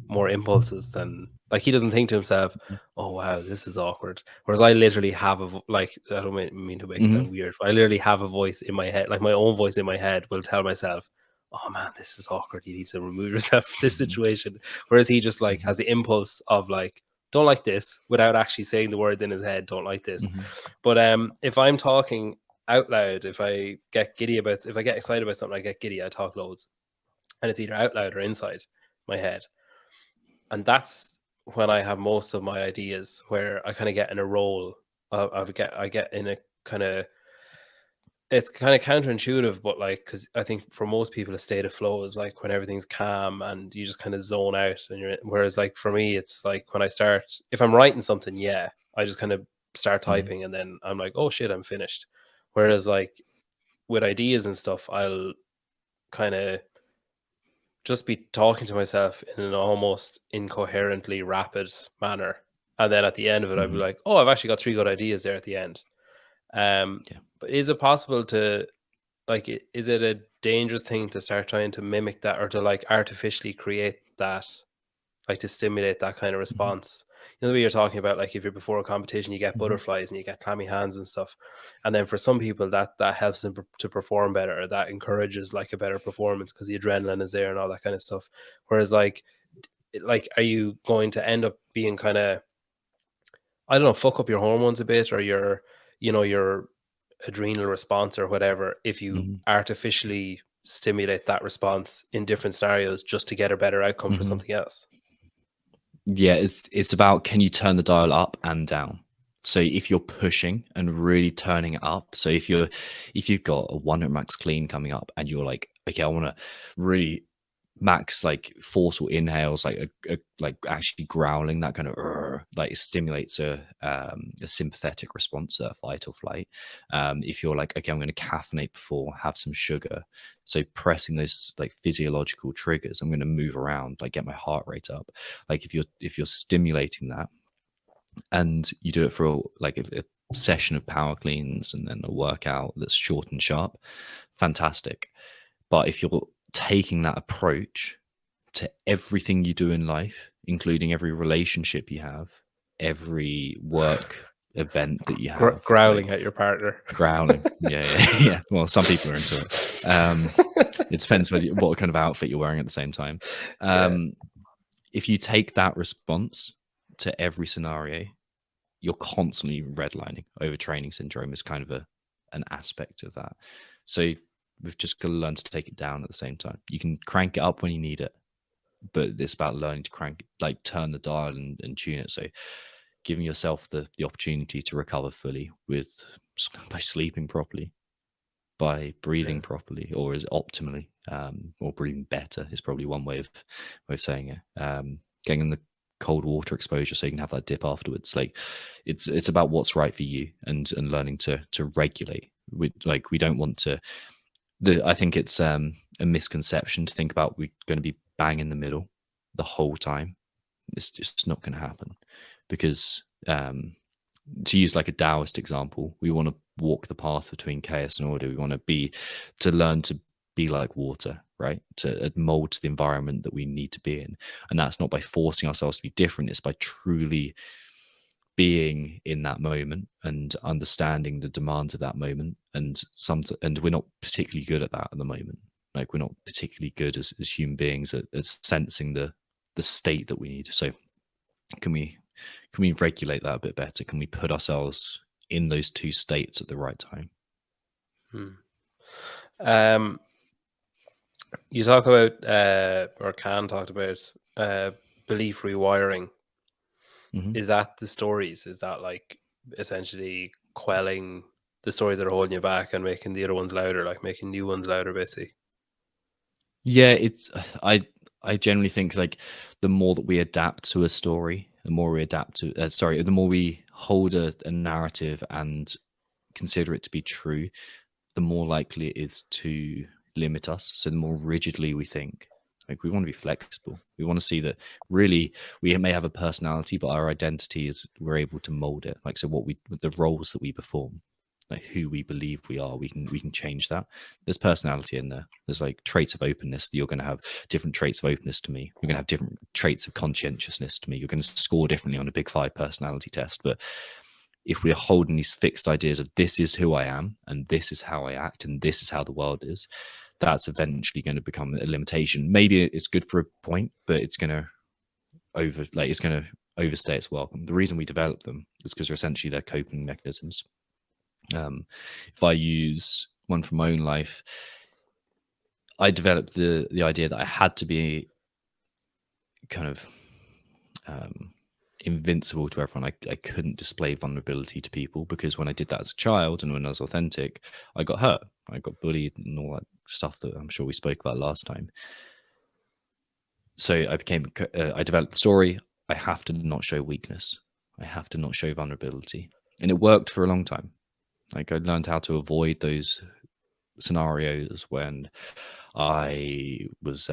more impulses than, like, he doesn't think to himself, oh wow, this is awkward. Whereas I literally have like, I don't mean to make it sound weird, but I literally have a voice in my head, like my own voice in my head will tell myself, oh man, this is awkward, you need to remove yourself from this situation. Whereas he just like has the impulse of like, don't like this, without actually saying the words in his head, don't like this. But if I'm talking out loud, if I get excited about something, I get giddy, I talk loads, and it's either out loud or inside my head. And that's when I have most of my ideas, where I kind of get in a role. I get in a kind of, it's kind of counterintuitive, but like, because I think for most people, a state of flow is like when everything's calm and you just kind of zone out. And whereas like for me, it's like when I start, if I'm writing something, yeah, I just kind of start typing and then I'm like, oh shit, I'm finished. Whereas like with ideas and stuff, I'll kind of just be talking to myself in an almost incoherently rapid manner. And then at the end of it, I'd be like, oh, I've actually got 3 good ideas there at the end. But is it possible to, like, is it a dangerous thing to start trying to mimic that, or to like artificially create that, like to stimulate that kind of response? You know, the way you're talking about, like if you're before a competition, you get butterflies and you get clammy hands and stuff. And then for some people that helps them to perform better, or that encourages like a better performance because the adrenaline is there and all that kind of stuff. Whereas like are you going to end up being kind of, I don't know, fuck up your hormones a bit, or your, you know, your adrenal response or whatever, if you artificially stimulate that response in different scenarios just to get a better outcome for something else? Yeah, it's about, can you turn the dial up and down? So if you're pushing and really turning it up, so if you've got a 1 max clean coming up and you're like, okay, I want to really max like forceful inhales, like like actually growling, that kind of like stimulates a sympathetic response, fight or flight. If you're like, okay, I'm going to caffeinate before, have some sugar, so pressing those like physiological triggers, I'm going to move around, like get my heart rate up. Like if you're stimulating that, and you do it for like a session of power cleans and then a workout that's short and sharp, fantastic. But if you're taking that approach to everything you do in life, including every relationship you have, every work event that you have, Growling like, at your partner. growling. Yeah. Well, some people are into it. It depends what kind of outfit you're wearing at the same time. If you take that response to every scenario, you're constantly redlining. Overtraining syndrome is kind of an aspect of that. So we've just got to learn to take it down at the same time. You can crank it up when you need it, but it's about learning to crank, like turn the dial and tune it. So giving yourself the opportunity to recover fully by sleeping properly, by breathing properly, or is optimally, or breathing better is probably one way of saying it. Getting in the cold water exposure so you can have that dip afterwards. Like it's about what's right for you, and learning to regulate. We don't want to. I think it's a misconception to think about we're going to be bang in the middle the whole time. It's just not going to happen, because to use like a Taoist example, we want to walk the path between chaos and order. We want to learn to be like water, right? To mold to the environment that we need to be in. And that's not by forcing ourselves to be different. It's by truly being in that moment and understanding the demands of that moment. And we're not particularly good at that at the moment. Like we're not particularly good as human beings at sensing the state that we need. So can we regulate that a bit better? Can we put ourselves in those two states at the right time? You talk about, or Khan talked about, belief rewiring. Mm-hmm. Is that the stories? Is that like essentially quelling the stories that are holding you back and making the other ones louder, like making new ones louder, basically? Yeah, it's I generally think like the more that we adapt to a story, the more we adapt to the more we hold a narrative and consider it to be true, the more likely it is to limit us. So the more rigidly we think. Like we want to be flexible. We want to see that really we may have a personality, but our identity is we're able to mold it. Like so the roles that we perform, like who we believe we are, we can change that. There's personality in there. There's like traits of openness. You're going to have different traits of openness to me. You're going to have different traits of conscientiousness to me. You're going to score differently on a Big Five personality test. But if we're holding these fixed ideas of this is who I am and this is how I act and this is how the world is, that's eventually going to become a limitation. Maybe it's good for a point, but it's going to overstay its welcome. The reason we develop them is because they're essentially their coping mechanisms. If I use one from my own life, I developed the idea that I had to be kind of invincible to everyone. I couldn't display vulnerability to people because when I did that as a child and when I was authentic, I got hurt. I got bullied and all that stuff that I'm sure we spoke about last time. So I developed the story. I have to not show weakness. I have to not show vulnerability. And it worked for a long time. Like I learned how to avoid those scenarios when I was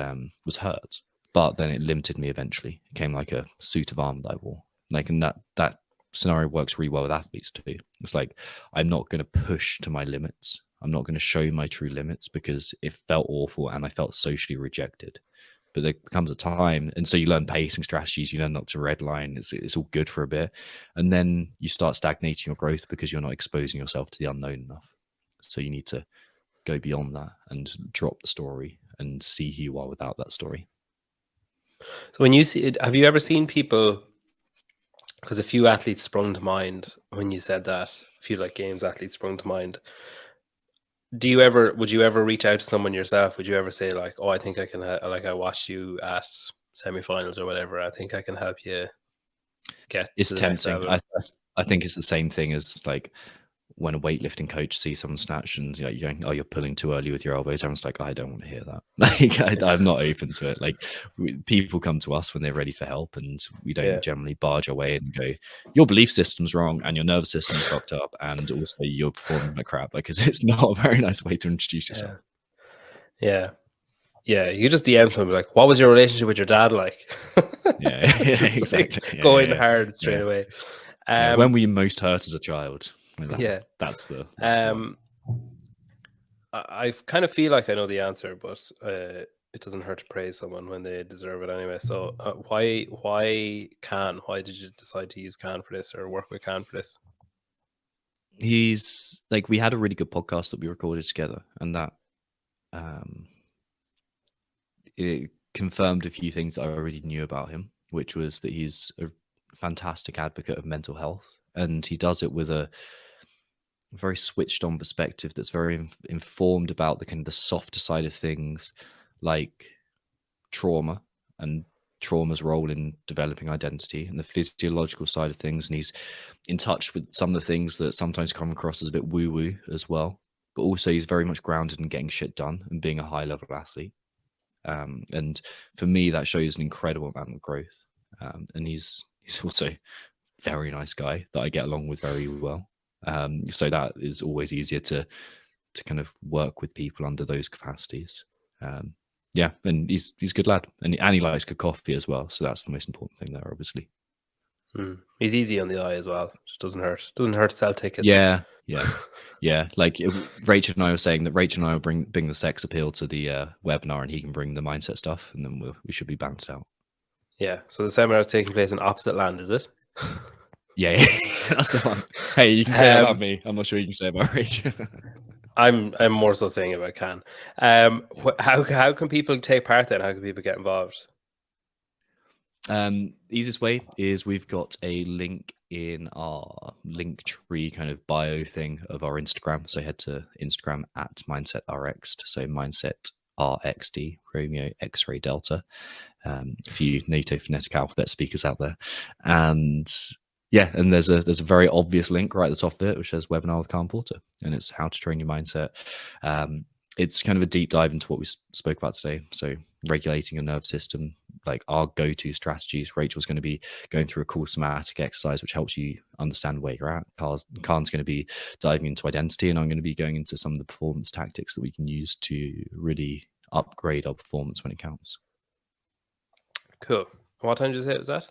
hurt. But then it limited me eventually. It came like a suit of armor that I wore. Like, and that scenario works really well with athletes too. It's like, I'm not going to push to my limits. I'm not going to show my true limits because it felt awful and I felt socially rejected. But there comes a time, and so you learn pacing strategies, you learn not to redline. It's all good for a bit. And then you start stagnating your growth because you're not exposing yourself to the unknown enough. So you need to go beyond that and drop the story and see who you are without that story. So when you see it, have you ever seen people, because a few athletes sprung to mind when you said that, a few like games athletes sprung to mind. Would you ever reach out to someone yourself? Would you ever say like, oh, I think I can, like I watched you at semifinals or whatever, I think I can help you get It's to the next tempting. level? I think it's the same thing as like when a weightlifting coach sees someone snatch and you're going, oh, you're pulling too early with your elbows. Everyone's like, I don't want to hear that. Like I'm not open to it. Like people come to us when they're ready for help, and we don't generally barge our way in and go, your belief system's wrong and your nervous system's fucked up, and also you're performing like crap. Like, because it's not a very nice way to introduce yourself. Yeah. You just DM someone like, what was your relationship with your dad like? Yeah, exactly. Like, go in hard straight away. When were you most hurt as a child? That's the one. I kind of feel like I know the answer, but it doesn't hurt to praise someone when they deserve it anyway. So why Khan? Why did you decide to use Khan for this or work with Khan for this? He's like, we had a really good podcast that we recorded together, and that it confirmed a few things I already knew about him, which was that he's a fantastic advocate of mental health, and he does it with a very switched on perspective that's very informed about the kind of the softer side of things, like trauma and trauma's role in developing identity, and the physiological side of things. And he's in touch with some of the things that sometimes come across as a bit woo-woo as well, but also he's very much grounded in getting shit done and being a high-level athlete. And for me, that shows an incredible amount of growth. And he's also a very nice guy that I get along with very well. So that is always easier to kind of work with people under those capacities. And he's a good lad, and he likes good coffee as well. So that's the most important thing there, obviously. He's easy on the eye as well. Just doesn't hurt. Doesn't hurt to sell tickets. Yeah, yeah. Like Rachel and I were saying that Rachel and I will bring the sex appeal to the webinar, and he can bring the mindset stuff, and then we should be balanced out. Yeah. So the seminar is taking place in opposite land, is it? Yeah, that's the one. Hey, you can say that about me. I'm not sure you can say about Rachel. I'm more so saying about Can. How can people take part then? How can people get involved? Easiest way is we've got a link in our link tree kind of bio thing of our Instagram. So head to Instagram at Mindset RX'd. So Mindset RX'd, Romeo X-ray Delta. A few NATO phonetic alphabet speakers out there, and yeah, and there's a very obvious link right at the top of it which says webinar with Khan Porter, and it's how to train your mindset. It's kind of a deep dive into what we spoke about today. So regulating your nerve system, like our go-to strategies. Rachel's going to be going through a cool somatic exercise which helps you understand where you're at. Khan's going to be diving into identity, and I'm going to be going into some of the performance tactics that we can use to really upgrade our performance when it counts. Cool. What time did you say it was at?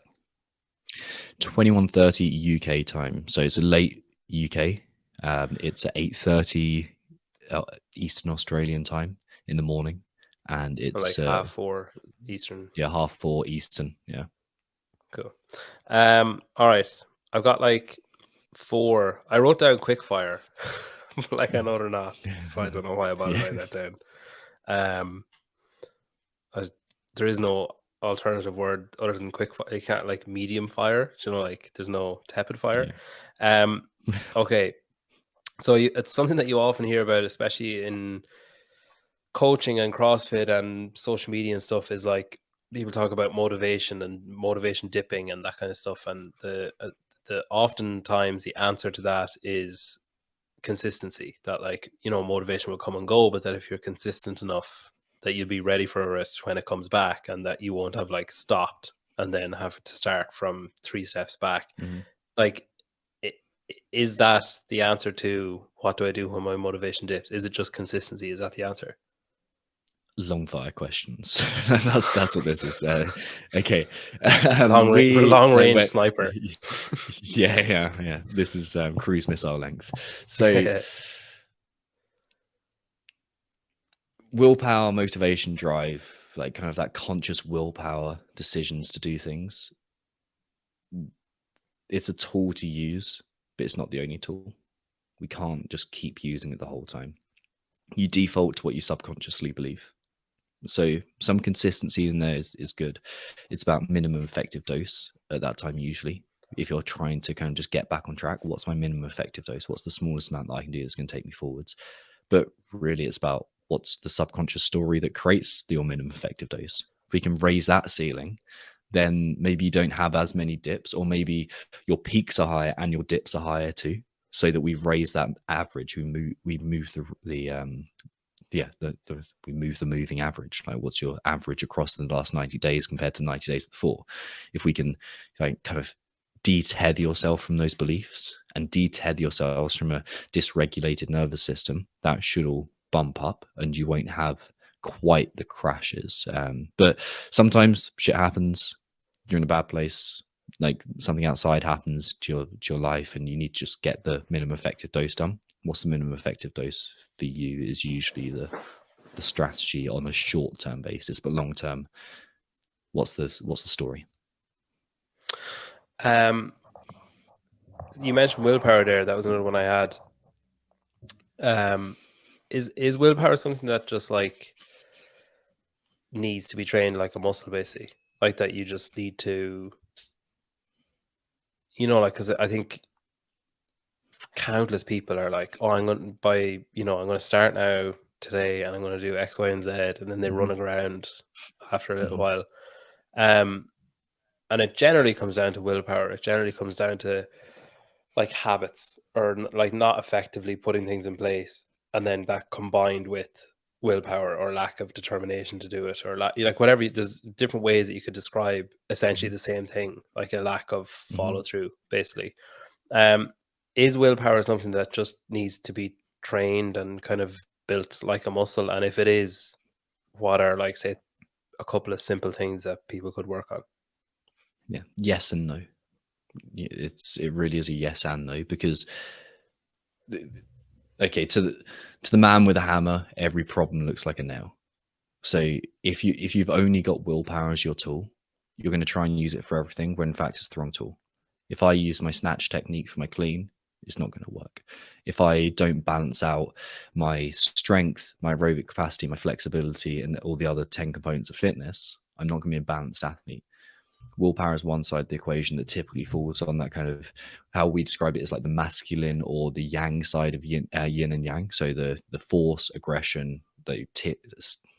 21:30 UK time. So it's a late UK. It's at 8:30 Eastern Australian time in the morning, and it's like 4:30 Eastern. Yeah, 4:30 Eastern. Yeah. Cool. All right. I've got like 4. I wrote down quickfire, like I know they're not, so I don't know why I bothered writing that down. There is no alternative word other than quick fire. You can't like medium fire. You know, like there's no tepid fire. Yeah. Okay. So it's something that you often hear about, especially in coaching and CrossFit and social media and stuff, is like people talk about motivation and motivation dipping and that kind of stuff. And the oftentimes the answer to that is consistency. That like, you know, motivation will come and go, but that if you're consistent enough, that you'll be ready for it when it comes back, and that you won't have like stopped and then have to start from 3 steps back. Mm-hmm. Like, is that the answer to what do I do when my motivation dips? Is it just consistency? Is that the answer? Long fire questions. that's what this is. Okay. Long range sniper. Yeah. This is cruise missile length. So willpower, motivation, drive, like kind of that conscious willpower decisions to do things. It's a tool to use, but it's not the only tool. We can't just keep using it the whole time. You default to what you subconsciously believe. So some consistency in there is good. It's about minimum effective dose at that time usually. If you're trying to kind of just get back on track, what's my minimum effective dose? What's the smallest amount that I can do that's going to take me forwards? But really it's about what's the subconscious story that creates your minimum effective dose. If we can raise that ceiling, then maybe you don't have as many dips, or maybe your peaks are higher and your dips are higher too, so that we raise that average. We move we move the moving average. Like, what's your average across the last 90 days compared to 90 days before? If we can like kind of detether yourself from those beliefs and detether yourselves from a dysregulated nervous system, that should all bump up and you won't have quite the crashes. But sometimes shit happens, you're in a bad place, like something outside happens to your life, and you need to just get the minimum effective dose done. What's the minimum effective dose for you is usually the strategy on a short-term basis, but long-term, what's the story? You mentioned willpower there. That was another one I had. Is willpower something that just like needs to be trained like a muscle, basically? Like that you just need to, you know, like, because I think countless people are like, oh, I'm going to start now today and I'm going to do X, Y, and Z, and then they run around after a little while. And it generally comes down to willpower. It generally comes down to like habits, or like not effectively putting things in place, and then that combined with willpower or lack of determination to do it, or like whatever. There's different ways that you could describe essentially the same thing, like a lack of follow through, basically. Is willpower something that just needs to be trained and kind of built like a muscle? And if it is, what are, like, say, a couple of simple things that people could work on? Yeah. Yes and no. It really is a yes and no, because okay, to the man with a hammer, every problem looks like a nail. So if you've only got willpower as your tool, you're going to try and use it for everything, when in fact it's the wrong tool. If I use my snatch technique for my clean, it's not going to work. If I don't balance out my strength, my aerobic capacity, my flexibility, and all the other 10 components of fitness, I'm not going to be a balanced athlete. Willpower is one side of the equation that typically falls on that kind of, how we describe it, as like the masculine or the yang side of yin and yang. So the force, aggression, the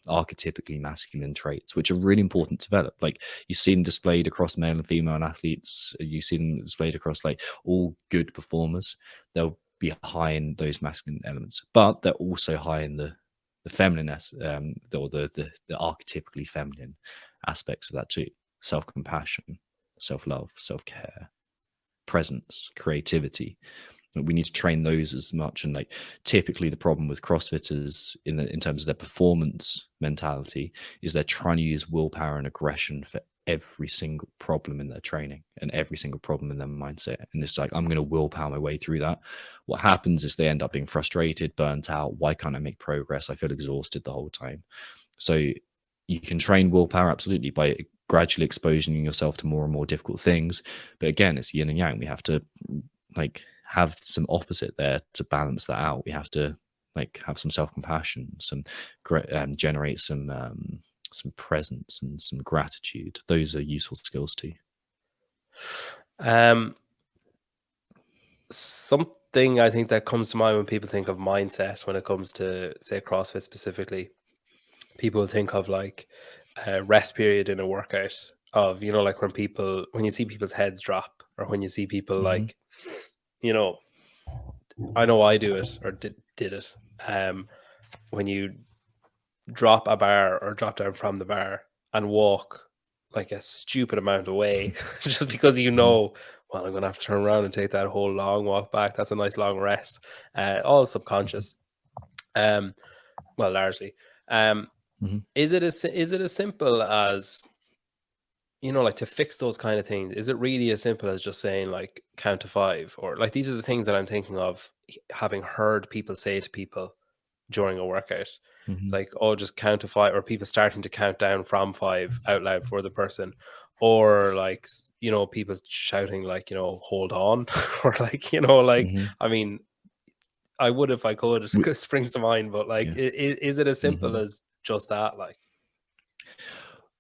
archetypically masculine traits, which are really important to develop. Like, you see them displayed across male and female athletes. You see them displayed across like all good performers. They'll be high in those masculine elements, but they're also high in the feminineness, or the archetypically feminine aspects of that too. Self-compassion, self-love, self-care, presence, creativity. We need to train those as much. And like, typically the problem with CrossFitters in terms of their performance mentality is they're trying to use willpower and aggression for every single problem in their training and every single problem in their mindset. And it's like, I'm going to willpower my way through that. What happens is they end up being frustrated, burnt out. Why can't I make progress? I feel exhausted the whole time. So you can train willpower absolutely by gradually exposing yourself to more and more difficult things. But again, it's yin and yang. We have to like have some opposite there to balance that out. We have to like have some self-compassion, some generate some presence and some gratitude. Those are useful skills too. Something I think that comes to mind when people think of mindset, when it comes to, say, CrossFit specifically, people think of like a rest period in a workout, of, you know, like when you see people's heads drop, or when you see people like, you know, I know I do it, or did it. When you drop a bar or drop down from the bar and walk like a stupid amount away, just because you know, well, I'm going to have to turn around and take that whole long walk back. That's a nice long rest. All subconscious. Well, largely. Is it as simple as, you know, like, to fix those kind of things? Is it really as simple as just saying like count to 5? Or like, these are the things that I'm thinking of, having heard people say to people during a workout. It's like, oh, just count to 5, or people starting to count down from 5 out loud for the person, or like, you know, people shouting like, you know, hold on, or like, you know, like, I mean, I would if I could, it springs to mind, but like, is it as simple as just that? Like,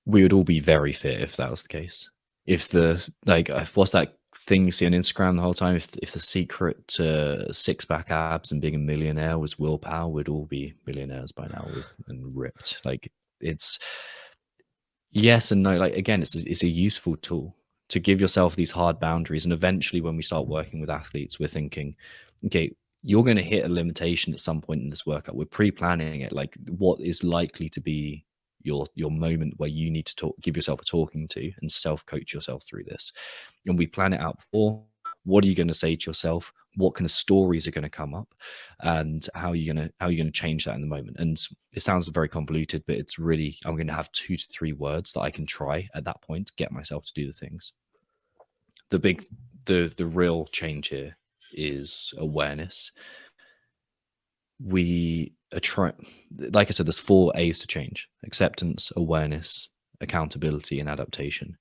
we would all be very fit if that was the case. If the like, what's that thing you see on Instagram the whole time? If the secret to six-pack abs and being a millionaire was willpower, we'd all be millionaires by now and ripped. Like, it's yes and no. Like, again, it's a useful tool to give yourself these hard boundaries. And eventually, when we start working with athletes, we're thinking, okay, you're going to hit a limitation at some point in this workout. We're pre-planning it, like what is likely to be your moment where you need to give yourself a talking to and self-coach yourself through this. And we plan it out before. What are you going to say to yourself? What kind of stories are going to come up, and how are you going to change that in the moment? And it sounds very convoluted, but it's really, I'm going to have 2 to 3 words that I can try at that point to get myself to do the things. The real change here is awareness. We are trying, like I said, there's 4 A's to change: acceptance, awareness, accountability, and adaptation.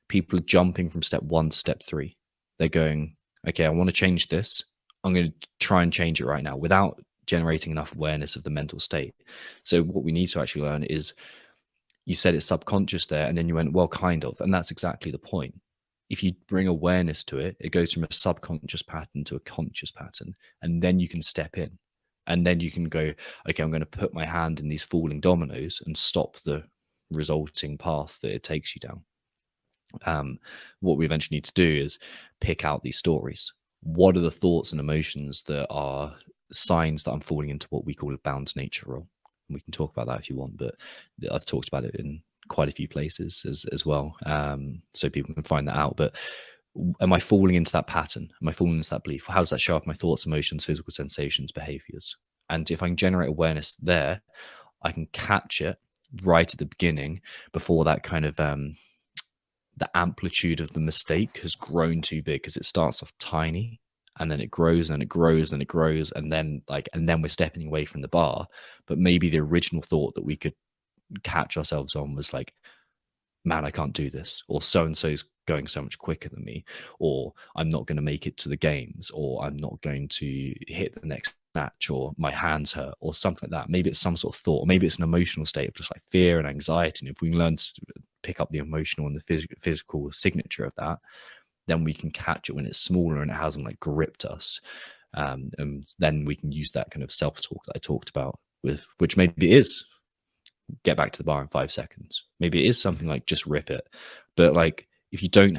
People are jumping from step 1 to step 3. They're going, okay, I want to change this. I'm going to try and change it right now, without generating enough awareness of the mental state. So what we need to actually learn is, you said it's subconscious there, and then you went, well, kind of. And that's exactly the point. If you bring awareness to it, it goes from a subconscious pattern to a conscious pattern. And then you can step in. And then you can go, okay, I'm going to put my hand in these falling dominoes and stop the resulting path that it takes you down. What we eventually need to do is pick out these stories. What are the thoughts and emotions that are signs that I'm falling into what we call a bound nature role? And we can talk about that if you want, but I've talked about it in quite a few places as well, so people can find that out. But am I falling into that pattern? Am I falling into that belief? How does that show up in my thoughts, emotions, physical sensations, behaviors? And if I can generate awareness there, I can catch it right at the beginning, before that kind of the amplitude of the mistake has grown too big because it starts off tiny and then it grows and it grows and it grows and then we're stepping away from the bar. But maybe the original thought that we could catch ourselves on was like, man, I can't do this, or so and so's going so much quicker than me, or I'm not going to make it to the games, or I'm not going to hit the next match, or my hands hurt, or something like that. Maybe it's some sort of thought, maybe it's an emotional state of just like fear and anxiety. And if we learn to pick up the emotional and the physical signature of that, then we can catch it when it's smaller and it hasn't like gripped us. And then we can use that kind of self-talk that I talked about, with which maybe is get back to the bar in 5 seconds. Maybe it is something like just rip it. But like if you don't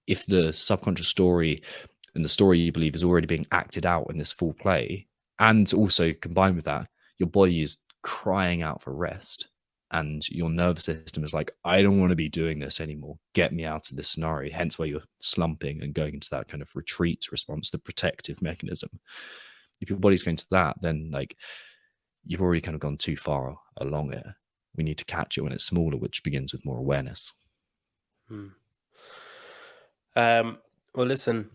if the subconscious story and the story you believe is already being acted out in this full play, and also combined with that, your body is crying out for rest, and your nervous system is like, I don't want to be doing this anymore. Get me out of this scenario. Hence why you're slumping and going into that kind of retreat response, the protective mechanism. If your body's going to that, then like you've already kind of gone too far along it. We need to catch it when it's smaller, which begins with more awareness. Well, listen,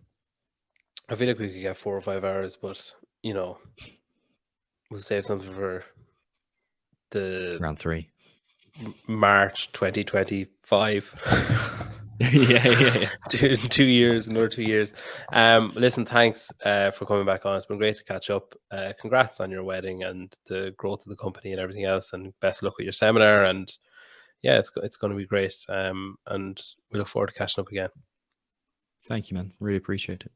I feel like we could get 4 or 5 hours, but you know, we'll save something for the Round 3. March 2025. yeah. 2 years, another 2 years. Listen, thanks for coming back on. It's been great to catch up. Congrats on your wedding and the growth of the company and everything else, and best of luck with your seminar. And yeah, it's going to be great. And we look forward to catching up again. Thank you, man. Really appreciate it.